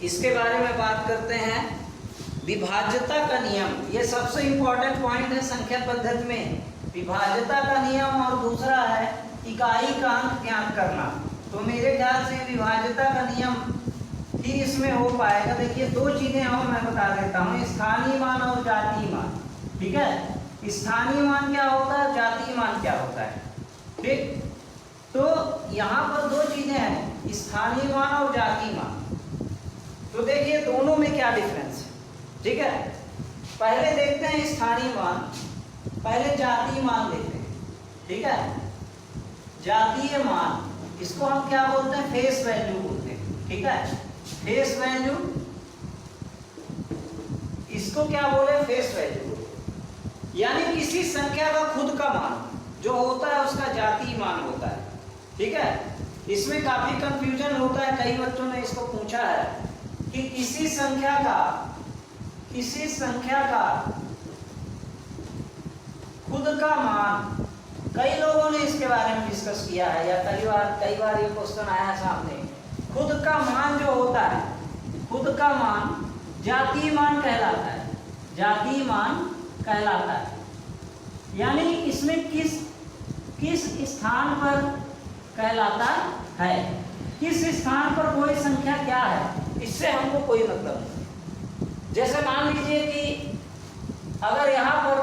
इसके बारे में बात करते हैं। विभाज्यता का नियम, ये सबसे इंपॉर्टेंट पॉइंट है संख्या पद्धति में, विभाज्यता का नियम। और दूसरा है इकाई का अंक ज्ञात करना। तो मेरे ख्याल से विभाज्यता का नियम ही इसमें हो पाएगा। देखिए दो चीजें और मैं बता देता हूँ, स्थानीय मान और जातीय मान। ठीक है, स्थानीय मान क्या होता है, जातीय मान क्या होता है। ठीक, तो यहाँ पर दो चीजें हैं, स्थानीय मान और जातीय मान। तो देखिए दोनों में क्या डिफरेंस है। ठीक है, पहले देखते हैं स्थानीय मान, पहले जातीय मान लेते हैं। ठीक है, जातीय मान इसको हम क्या बोलते हैं? फेस वैल्यू बोलते हैं। ठीक है, फेस वैल्यू, इसको क्या बोले? Face value. यानी किसी संख्या का खुद का मान जो होता है उसका जातीय मान होता है। ठीक है, इसमें काफी कंफ्यूजन होता है, कई बच्चों ने इसको पूछा है कि किसी संख्या का खुद का मान, कई लोगों ने इसके बारे में डिस्कस किया है, या कई बार ये क्वेश्चन आया सामने। खुद का मान जो होता है, खुद का मान जातीय मान कहलाता है, जातीय मान कहलाता है। यानी इसमें किस स्थान पर कहलाता है, किस स्थान पर कोई संख्या क्या है, इससे हमको कोई मतलब नहीं। जैसे मान लीजिए कि अगर यहाँ पर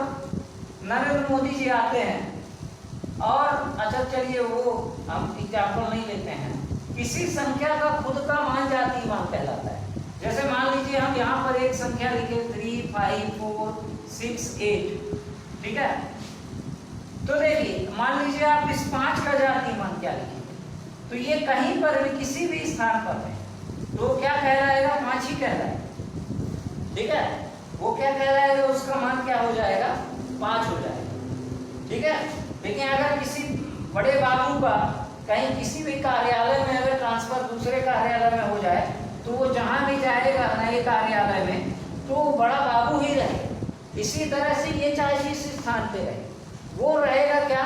नरेंद्र मोदी जी आते हैं और अच्छा चलिए वो हम एग्जाम्पल नहीं लेते हैं, किसी संख्या का खुद का मान जातीय मान कहलाता है। जैसे मान लीजिए हम यहाँ पर एक संख्या लिखे 3, 5, 4, 6, 8। ठीक है, तो देखिए मान लीजिए आप इस 5 का जातीय मान क्या लिखेंगे, तो ये कहीं पर भी किसी भी स्थान पर है तो क्या कहलाएगा, 5 ही कहलाएगा। ठीक है, वो क्या कहलाएगा, उसका मान क्या हो जाएगा, 5 हो जाएगा। ठीक है, लेकिन अगर किसी बड़े बाबू का कहीं किसी भी कार्यालय में अगर ट्रांसफर दूसरे कार्यालय में हो जाए तो वो जहां भी जाएगा नए कार्यालय में तो वो बड़ा बाबू ही रहेगा। इसी तरह से ये चाहे जिस स्थान पे रहे वो रहेगा क्या,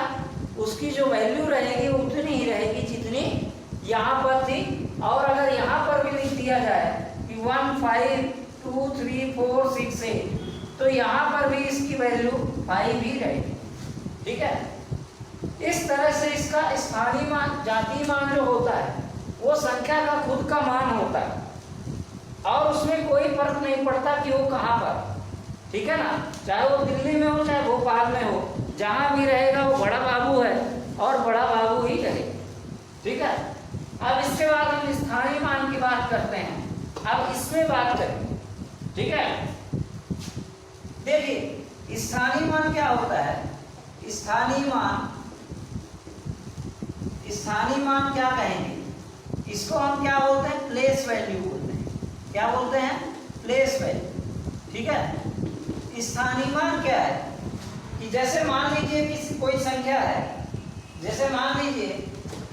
उसकी जो वैल्यू रहेगी वो उतनी ही रहेगी जितनी यहाँ पर थी। और अगर यहाँ पर भी लिख दिया जाए कि 1 5 2 3 4 6 8 तो यहाँ पर भी इसकी वैल्यू 5 ही रहेगी। ठीक है, इस तरह से इसका स्थानीय मान जातीय मान जो होता है वो संख्या का खुद का मान होता है और उसमें कोई फर्क नहीं पड़ता कि वो कहाँ पर। ठीक है ना, चाहे वो दिल्ली में हो चाहे भोपाल में हो, जहां भी रहेगा वो बड़ा बाबू है और बड़ा बाबू ही रहेगा। ठीक है, अब इसके बाद हम स्थानीय मान की बात करते हैं। अब इसमें बात करें। ठीक है, देखिए स्थानीय मान क्या होता है, स्थानीय मान क्या कहेंगे, इसको हम क्या बोलते हैं, प्लेस वैल्यू बोलते हैं। क्या बोलते हैं, प्लेस वैल्यू। ठीक है, स्थानीय मान क्या है कि जैसे मान लीजिए किसी कोई संख्या है, जैसे मान लीजिए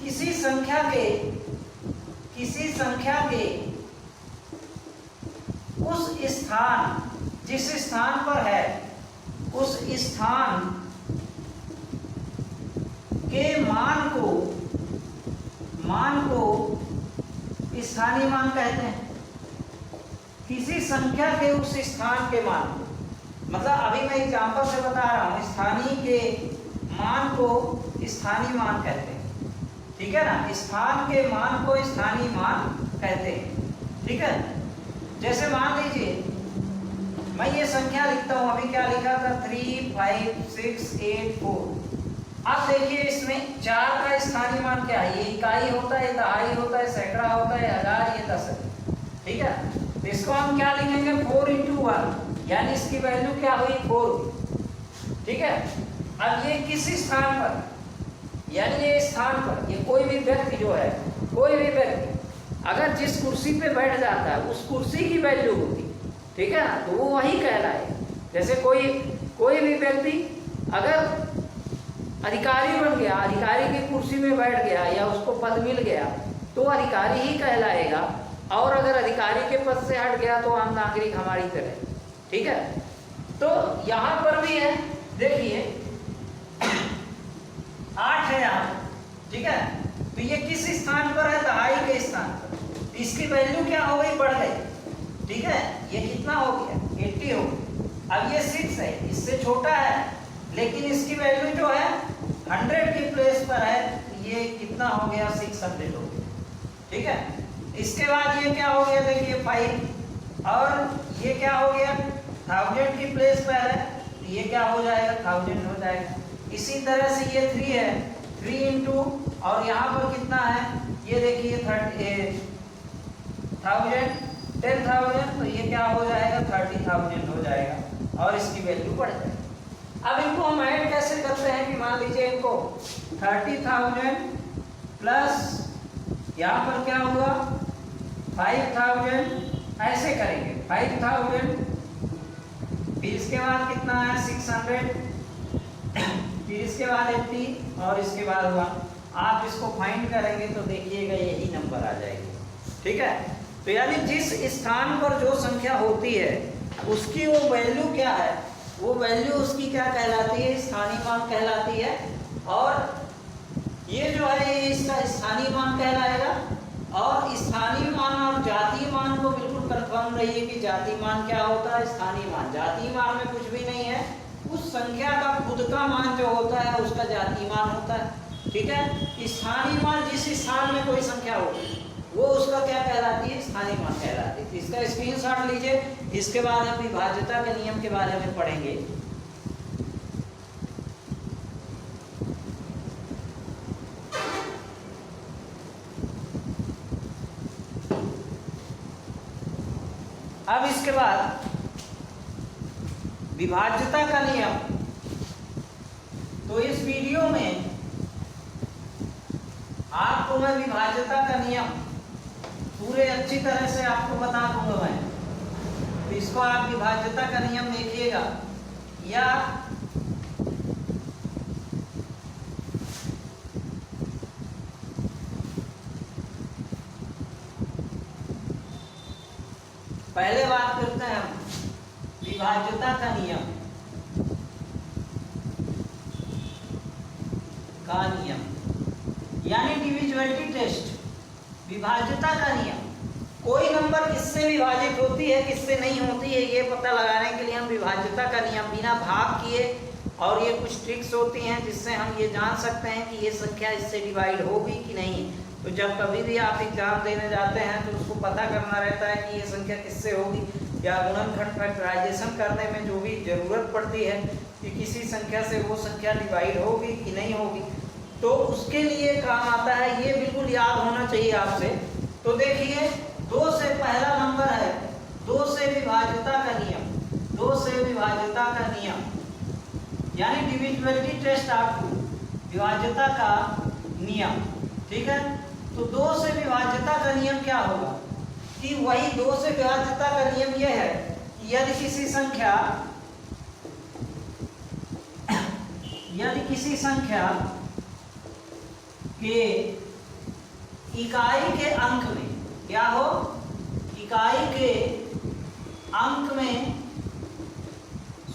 किसी संख्या के उस स्थान जिस स्थान पर है उस स्थान के मान को स्थानीय मान कहते हैं। किसी संख्या के उस स्थान के मान को, मतलब अभी मैं एग्जांपल से बता रहा हूँ, स्थानीय के मान को स्थानीय मान कहते हैं। ठीक है ना, स्थान के मान को स्थानीय मान कहते हैं। ठीक है, जैसे मान लीजिए मैं ये संख्या लिखता हूँ, अभी क्या लिखा था, 3 5 6 8 4। अब देखिए इसमें 4 का स्थानीय मान क्या है, ये इकाई होता है, दहाई होता है, सैकड़ा होता है, हजार, ये 10 है। ठीक है, तो इसको हम क्या लिखेंगे, 4 × 1, यानी इसकी वैल्यू क्या हुई, 4। ठीक है, अब ये किस स्थान पर, यानी ये स्थान पर, ये कोई भी व्यक्ति जो है, कोई भी व्यक्ति अगर जिस कुर्सी पे बैठ जाता है उस कुर्सी की वैल्यू होती। ठीक है ना, तो वो वही कहलाए। जैसे कोई भी व्यक्ति अगर अधिकारी बन गया, अधिकारी की कुर्सी में बैठ गया या उसको पद मिल गया तो अधिकारी ही कहलाएगा, और अगर अधिकारी के पद से हट गया तो आम नागरिक हमारी तरह। ठीक है, तो यहाँ पर भी है, देखिए 8 है यहाँ। ठीक है, तो ये किस स्थान पर है, दहाई के स्थान पर। इसकी वैल्यू क्या हो गई, बढ़ गई। ठीक है, ये कितना हो गया, 80 हो गया। अब ये 6 है, इससे छोटा है, लेकिन इसकी वैल्यू जो है 100 की प्लेस पर है, ये कितना हो गया, 600 हो गया। ठीक है, इसके बाद ये क्या हो गया, देखिए 5, और ये क्या हो गया, 1000 की प्लेस पर है, ये क्या हो जाएगा, 1000 हो जाएगा। इसी तरह से ये 3 है, 3 × और यहाँ पर कितना है, ये देखिए 1000 10,000, तो ये क्या हो जाएगा, 30,000 हो जाएगा, और इसकी वैल्यू बढ़ जाएगी। अब इनको हम ऐड कैसे करते हैं कि मान लीजिए इनको 30,000 प्लस यहाँ पर क्या हुआ 5,000, ऐसे करेंगे 5,000, फिर इसके बाद कितना है 600, फिर इसके बाद 80, और इसके बाद 1। आप इसको फाइंड करेंगे तो देखिएगा यही नंबर आ जाएगी। ठीक है, तो यानी जिस स्थान पर जो संख्या होती है उसकी वो वैल्यू क्या है, वो वैल्यू उसकी क्या कहलाती है, स्थानीय मान कहलाती है। और ये जो है ये इसका स्थानीय मान कहलाएगा। और स्थानीय मान और जातीय मान को बिल्कुल कंफर्म रहिए कि जातीय मान क्या होता है, स्थानीय मान। जातीय मान में कुछ भी नहीं है, उस संख्या का खुद का मान जो होता है उसका जातीय मान होता है। ठीक है, स्थानीय मान जिस स्थान में कोई संख्या होगी वो उसका क्या कहलाती है, स्थानीय मान कहलाती है। इसका स्क्रीनशॉट लीजिए, इसके बाद हम विभाज्यता के नियम के बारे में पढ़ेंगे। अब इसके बाद विभाज्यता का नियम, तो इस वीडियो में आपको मैं विभाज्यता का नियम पूरे अच्छी तरह से आपको बता दूंगा मैं। तो इसको आप विभाज्यता का नियम देखिएगा, या पहले बात करते हैं हम विभाज्यता का नियम यानी डिविजिबिलिटी टेस्ट, विभाज्यता का नियम। कोई नंबर किससे विभाजित होती है किससे नहीं होती है ये पता लगाने के लिए हम विभाज्यता का नियम बिना भाग किए, और ये कुछ ट्रिक्स होती हैं जिससे हम ये जान सकते हैं कि ये संख्या इससे डिवाइड होगी कि नहीं। तो जब कभी भी आप एग्जाम देने जाते हैं तो उसको पता करना रहता है कि ये संख्या किससे होगी, या गुणनखंड फैक्टराइजेशन करने में जो भी जरूरत पड़ती है कि किसी संख्या से वो संख्या डिवाइड होगी कि नहीं होगी, तो उसके लिए काम आता है। ये बिल्कुल याद होना चाहिए आपसे। तो देखिए 2 से पहला नंबर है 2 से विभाज्यता का नियम, 2 से विभाज्यता का नियम यानी डिविजिबिलिटी टेस्ट आपको विभाज्यता का नियम, ठीक है। तो 2 से विभाज्यता का नियम क्या होगा कि वही 2 से विभाज्यता का नियम यह है कि यदि किसी संख्या के इकाई के अंक में क्या हो, इकाई के अंक में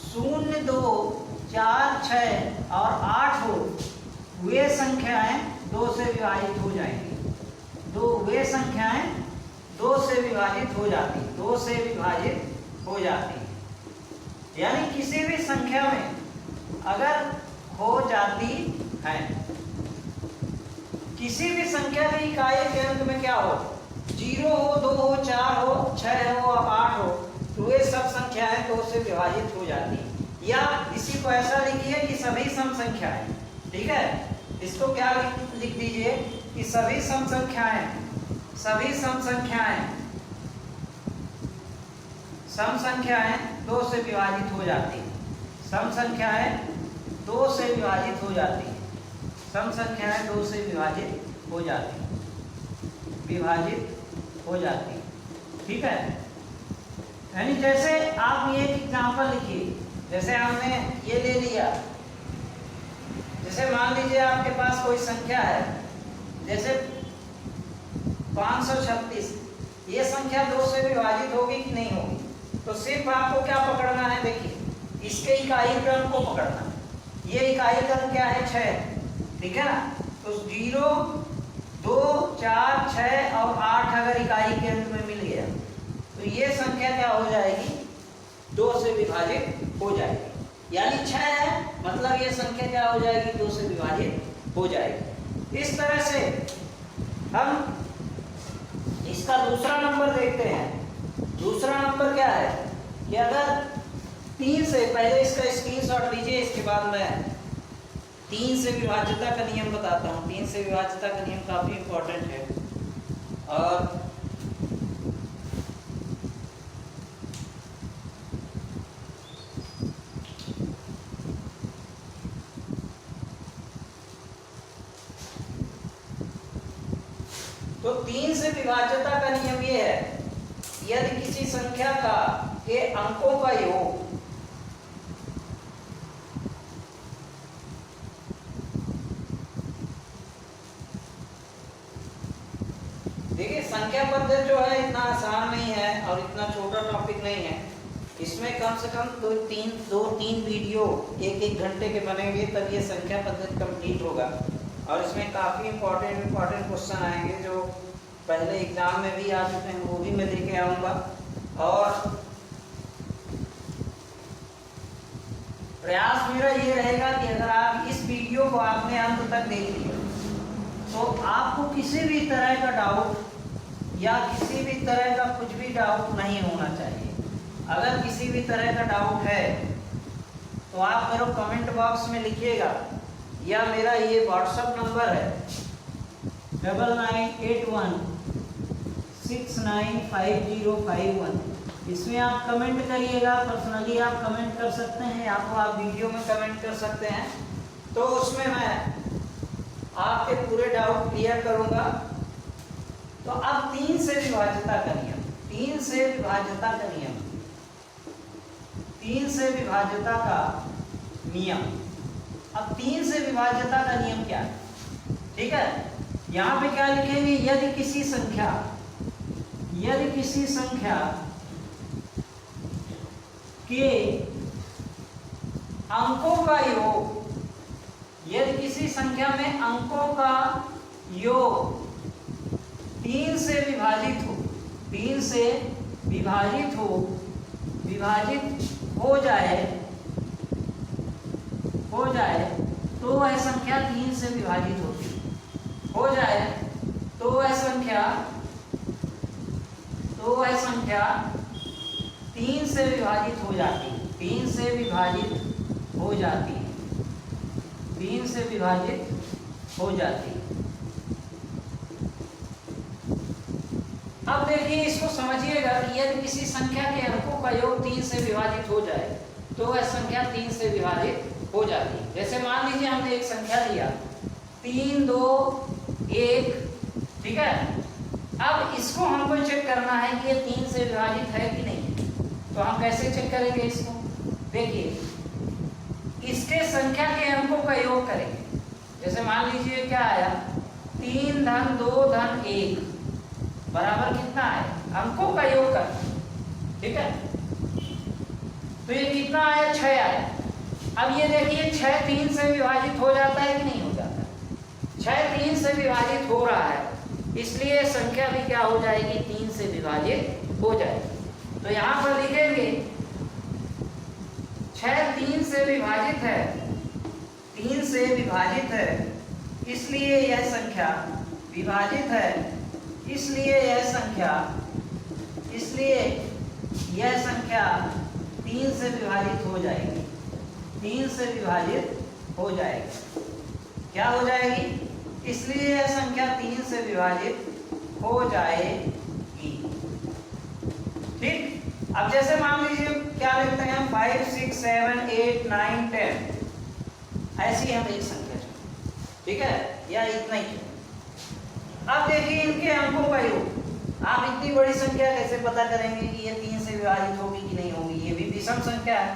0, 2, 4, 6 और 8 हो, वे संख्याएं 2 से विभाजित हो जाएंगी। वे संख्याएं 2 से विभाजित हो जाती, 2 से विभाजित हो जाती। यानी किसी भी संख्या में अगर हो जाती है, किसी भी संख्या की इकाई के अंक में क्या हो, 0 हो, 2 हो, 4 हो, 6 हो और 8 हो, तो वे सब संख्याएं 2 से विभाजित हो जाती। या इसी को ऐसा लिखिए कि सभी सम संख्याएं, ठीक है। इसको क्या लिख दीजिए कि सभी सम संख्याएं 2 से विभाजित हो जाती। सम संख्याएं 2 से विभाजित हो जाती, सम संख्याएं 2 से विभाजित हो जाती, ठीक है। यानी जैसे आप ये एग्जांपल लिखिए, जैसे हमने ये ले लिया, जैसे मान लीजिए आपके पास कोई संख्या है, जैसे 536, ये संख्या 2 से विभाजित होगी कि नहीं होगी। तो सिर्फ आपको क्या पकड़ना है, देखिए इसके इकाई क्रम को पकड़ना है। ये इकाई क्रम क्या है, 6, ठीक है ना। तो 0, 2, 4, 6 और 8 अगर इकाई के अंत में मिल गया तो ये संख्या क्या हो जाएगी, 2 से विभाजित हो जाएगी। यानी 6 है मतलब ये संख्या क्या हो जाएगी, 2 से विभाजित हो जाएगी। इस तरह से हम इसका दूसरा नंबर देखते हैं। दूसरा नंबर क्या है कि अगर 3 से, पहले इसका स्क्रीनशॉट लीजिए, इसके बाद मैं 3 से विभाज्यता का नियम बताता हूँ। 3 से विभाज्यता का नियम काफी इंपॉर्टेंट है। और तो 3 से विभाज्यता का नियम ये है, यदि किसी संख्या के अंकों का योग देखिए, संख्या पद्धति जो है इतना आसान नहीं है और इतना छोटा टॉपिक नहीं है। इसमें कम से कम 2-3 वीडियो 1-1 घंटे के बनेंगे, तब ये संख्या पद्धति कंप्लीट होगा। और इसमें काफ़ी इंपॉर्टेंट क्वेश्चन आएंगे जो पहले एग्जाम में भी आ चुके हैं, वो भी मैं लेके आऊँगा। और प्रयास मेरा ये रहेगा कि अगर आप इस वीडियो को आपने अंत तक देख लिया तो आपको किसी भी तरह का डाउट या किसी भी तरह का कुछ भी डाउट नहीं होना चाहिए। अगर किसी भी तरह का डाउट है तो आप मेरे कमेंट बॉक्स में लिखिएगा, या मेरा ये व्हाट्सएप नंबर है 9981 695051, इसमें आप कमेंट करिएगा। पर्सनली आप कमेंट कर सकते हैं या तो आप वीडियो में कमेंट कर सकते हैं। तो उसमें मैं आपके पूरे डाउट क्लियर करूंगा। तो अब 3 से विभाज्यता का नियम, 3 से विभाज्यता का नियम, 3 से विभाज्यता का नियम। अब 3 से विभाज्यता का नियम क्या है? ठीक है, यहां पे क्या लिखेंगे? यदि किसी संख्या के अंकों का योग, यदि किसी संख्या में अंकों का योग 3 से विभाजित हो, 3 से विभाजित हो जाए तो वह संख्या 3 से विभाजित होती हो जाए, तो वह संख्या 3 से विभाजित हो जाती है, 3 से विभाजित हो जाती है, 3 से विभाजित हो जाती है। अब देखिए, इसको समझिएगा कि यदि किसी संख्या के अंकों का योग 3 से विभाजित हो जाए तो वह संख्या 3 से विभाजित हो जाती है। जैसे मान लीजिए हमने एक संख्या लिया 3, 2, 1, ठीक है। अब इसको हमको चेक करना है कि ये 3 से विभाजित है कि नहीं है। तो हम कैसे चेक करेंगे इसको? देखिए, इसके संख्या के अंकों का योग करेंगे। जैसे मान लीजिए क्या आया, 3 धन 2 धन 1 बराबर कितना है? अंकों का योग करना, ठीक है। तो ये कितना आया? 6 आया। अब ये देखिए 6 3 से विभाजित हो जाता है कि नहीं हो जाता? 6 3 से विभाजित हो रहा है, इसलिए संख्या भी क्या हो जाएगी? 3 से विभाजित हो जाएगी। तो यहाँ पर लिखेंगे 6 3 से विभाजित है, 3 से विभाजित है, इसलिए यह संख्या विभाजित है, इसलिए यह संख्या 3 से विभाजित हो जाएगी, 3 से विभाजित हो जाएगी। क्या हो जाएगी? इसलिए यह संख्या 3 से विभाजित हो जाएगी। ठीक। अब जैसे मान लीजिए क्या लिखते हैं हम, 5 6 7 8 9 10, ऐसी हम एक संख्या, ठीक है, या इतना ही। अब देखिए इनके अंकों का योग। आप इतनी बड़ी संख्या कैसे पता करेंगे कि ये 3 से विभाजित होगी कि नहीं होगी? ये भी विषम संख्या है।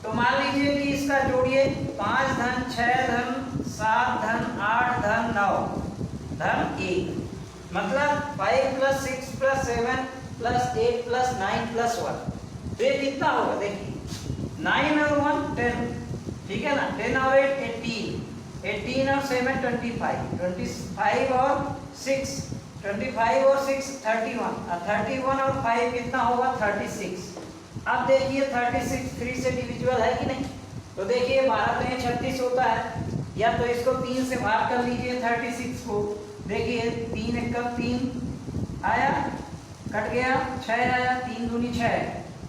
तो मान लीजिए कि इसका जोड़िए 5 धन 6 धन 7 धन 8 धन 9 धन 1, मतलब 5 + 6 + 7 + 8 + 9 + 1। तो ये कितना होगा? देखिए 9 और 1 10, ठीक है ना। 10 और 8 18, 18 और 7 25, 25 और 6 25 और 6 31, 31 और 5 कितना होगा? 36। अब देखिए 36 3 से डिविजिबल है कि नहीं? तो देखिए 12 में 36 होता है, या तो इसको 3 से भाग कर लीजिए 36 को। देखिए 3 × 1 = 3 आया, कट गया, 6 आया, 3 दूनी 6,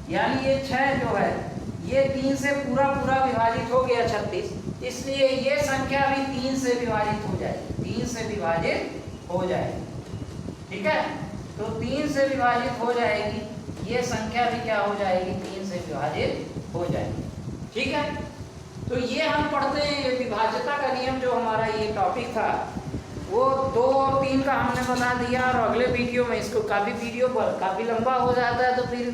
यानी ये 6 जो है ये 3 से पूरा विभाजित हो गया 36, इसलिए ये संख्या भी 3 से विभाजित हो जाएगी, 3 से विभाजित हो जाएगी, ठीक है। तो 3 से विभाजित हो जाएगी, ये संख्या भी क्या हो जाएगी? 3 से विभाजित हो जाएगी, ठीक है। तो ये हम पढ़ते हैं, ये विभाज्यता का नियम जो हमारा ये टॉपिक था वो 2 और 3 का हमने बता दिया। और अगले वीडियो में इसको काफ़ी लंबा हो जाता है, तो फिर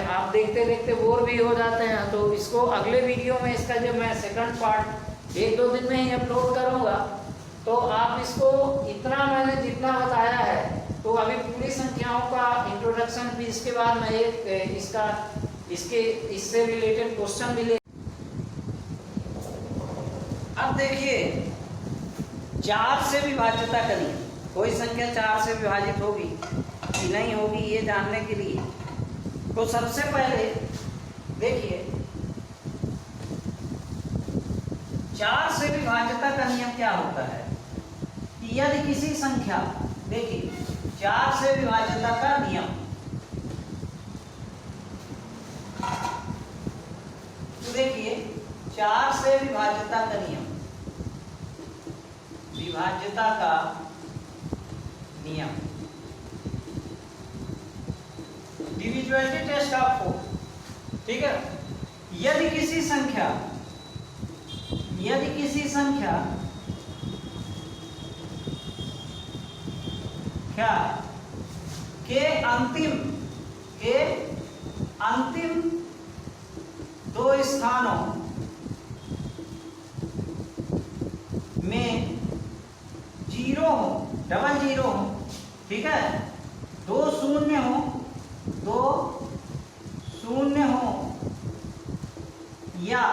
आप देखते देखते बोर भी हो जाते हैं। तो इसको अगले वीडियो में, इसका जब मैं सेकंड पार्ट 1-2 दिन में ही अपलोड करूँगा, तो आप इसको इतना मैंने जितना बताया है, तो अभी पूरी संख्याओं का इंट्रोडक्शन भी, इसके बाद मैं इससे रिलेटेड क्वेश्चन भी ले। अब देखिए 4 से विभाज्यता का नियम, कोई संख्या 4 से विभाजित होगी कि नहीं होगी ये जानने के लिए, तो सबसे पहले देखिए 4 से विभाज्यता का नियम क्या होता है कि यदि किसी संख्या, देखिए 4 से विभाज्यता का नियम, तो देखिए 4 से विभाज्यता का नियम, विभाज्यता का नियम, डिविजिबिलिटी टेस्ट ऑफ 4, ठीक है। यदि किसी संख्या यदि किसी संख्या के अंतिम दो स्थानों में जीरो हो, डबल जीरो हो, ठीक है, दो शून्य हो या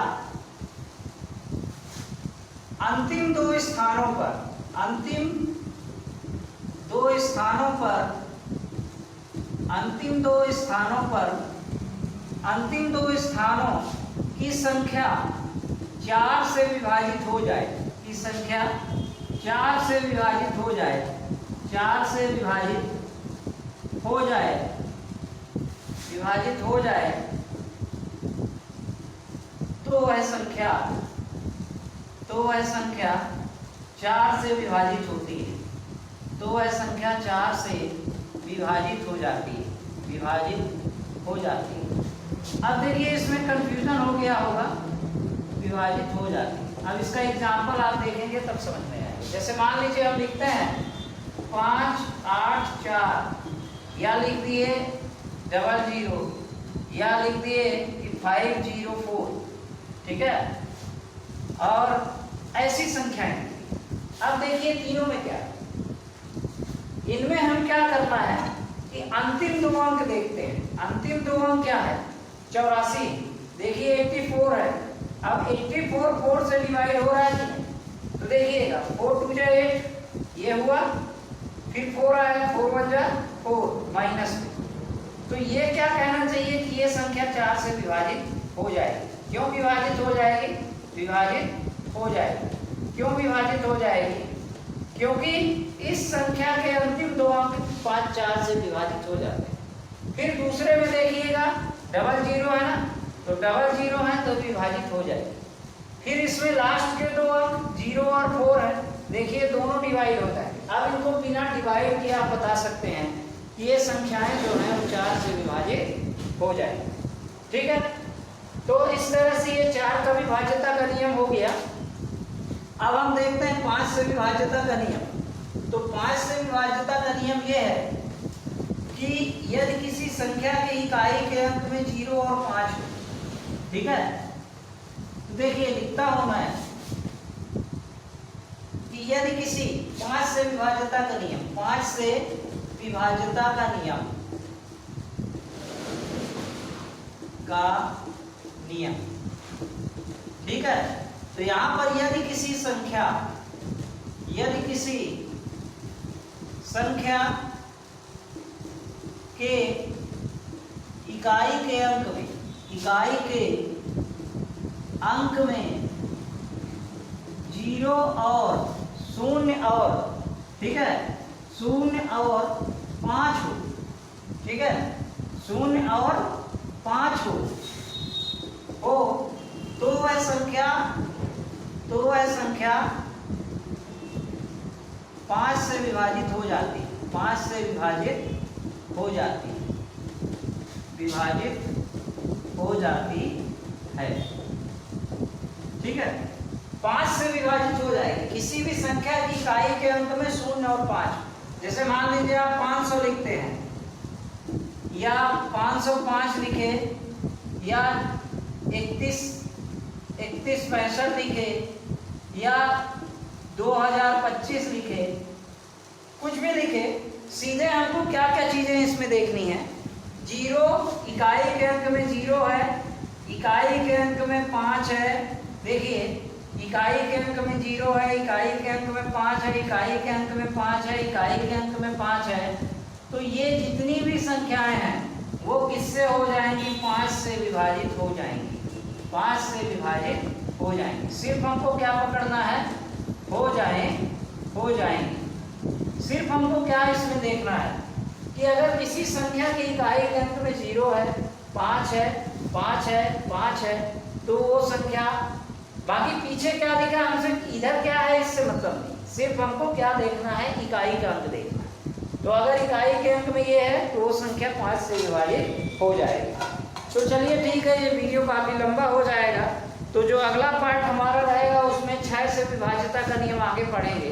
अंतिम दो स्थानों की संख्या 4 से विभाजित हो जाए, की संख्या 4 से विभाजित हो जाए, 4 से विभाजित हो जाए, तो वह संख्या 4 से विभाजित होती है, तो वह संख्या 4 से विभाजित हो जाती है। अब देखिए इसमें कंफ्यूजन हो गया होगा, विभाजित हो जाती है। अब इसका एग्जाम्पल आप देखेंगे तब समझ में आएगा। जैसे मान लीजिए हम लिखते हैं 5 8 4, या लिख दिए 00, या लिख दिए 504, ठीक है, और ऐसी संख्याएं। अब देखिए तीनों में क्या है, इनमें हम क्या करना है कि अंतिम दो अंक देखते हैं। अंतिम दो अंक क्या है, 84, देखिए 84 है। अब 84 4 से डिवाइड हो रहा है, तो देखिएगा 4 2 जा 8, ये हुआ, फिर 4 आया, 4 1 जा 4 माइनस में, तो ये क्या कहना चाहिए कि ये संख्या 4 से विभाजित हो जाएगी। क्यों विभाजित हो जाएगी? क्यों विभाजित हो जाएगी? क्योंकि इस संख्या के अंतिम दो अंक 5 4 से विभाजित हो जाते हैं। फिर दूसरे में देखिएगा 00 है ना, तो 00 है तो विभाजित हो जाएगी। फिर इसमें लास्ट के दो अंक 0 और 4 है, देखिए दोनों डिवाइड होता है। अब इनको बिना डिवाइड किए आप बता सकते हैं कि ये संख्याएं जो हैं वो 4 से विभाजित हो जाएगी, ठीक है। तो इस तरह से ये 4 का विभाज्यता का नियम हो गया। अब हम देखते हैं 5 से विभाज्यता का नियम। तो 5 से विभाज्यता का नियम यह है कि यदि किसी संख्या के इकाई के अंक में 0 और 5 हो, ठीक है, तो देखिए लिखता हूं मैं कि यदि किसी 5 से विभाज्यता का नियम, 5 से विभाज्यता का नियम ठीक है, तो यहां पर यदि किसी संख्या के इकाई के अंक में 0 और 0 और, ठीक है, 0 और 5 हो, ठीक है, 0 और 5 हो, तो वह संख्या 5 से विभाजित हो जाती है, 5 से विभाजित हो जाती है, ठीक है, 5 से विभाजित हो जाएगी किसी भी संख्या की इकाई के अंक में 0 और 5। जैसे मान लीजिए आप 500 लिखते हैं, या 505 लिखे, या 31 65 लिखे, या 2025 लिखे, कुछ भी लिखे, सीधे हमको क्या क्या चीजें इसमें देखनी है। 0 इकाई के अंक में 0 है, इकाई के अंक में 5 है, देखिए इकाई के अंक में 0 है, इकाई के अंक में 5 है, इकाई के अंक में 5 है, इकाई के अंक में 5 है, तो ये जितनी भी संख्याएं हैं वो किससे हो जाएंगी? 5 से विभाजित हो जाएंगी, 5 से विभाजित हो जाएंगी। सिर्फ हमको क्या पकड़ना है? हो जाएंगे। सिर्फ हमको क्या इसमें देखना है कि अगर किसी संख्या की इकाई के अंक में 0 है, 5 है, 5 है, 5 है, तो वो संख्या, बाकी पीछे क्या लिखा है हमसे, इधर क्या है इससे मतलब नहीं, सिर्फ हमको क्या देखना है? इकाई का अंक देखना है। तो अगर इकाई के अंक में ये है तो वो संख्या 5 से विभाजित हो जाएगी। तो चलिए ठीक है, ये वीडियो काफ़ी लंबा हो जाएगा, तो जो अगला पार्ट हमारा रहेगा उसमें आगे पढ़ेंगे,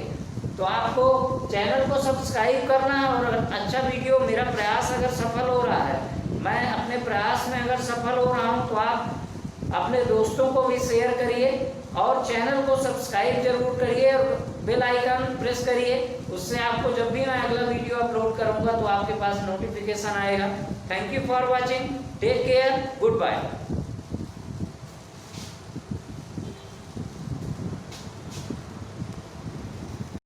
तो आपको चैनल को सब्सक्राइब करना है। और अच्छा वीडियो, मेरा प्रयास अगर सफल हो रहा है, मैं अपने प्रयास में अगर सफल हो रहा हूँ, तो आप अपने दोस्तों को भी शेयर करिए और चैनल को सब्सक्राइब जरूर करिए और बेल आइकन प्रेस करिए। उससे आपको जब भी मैं अगला वीडियो अपलोड करूँगा तो आपके पास नोटिफिकेशन आएगा। Thank you for watching, take care, good bye.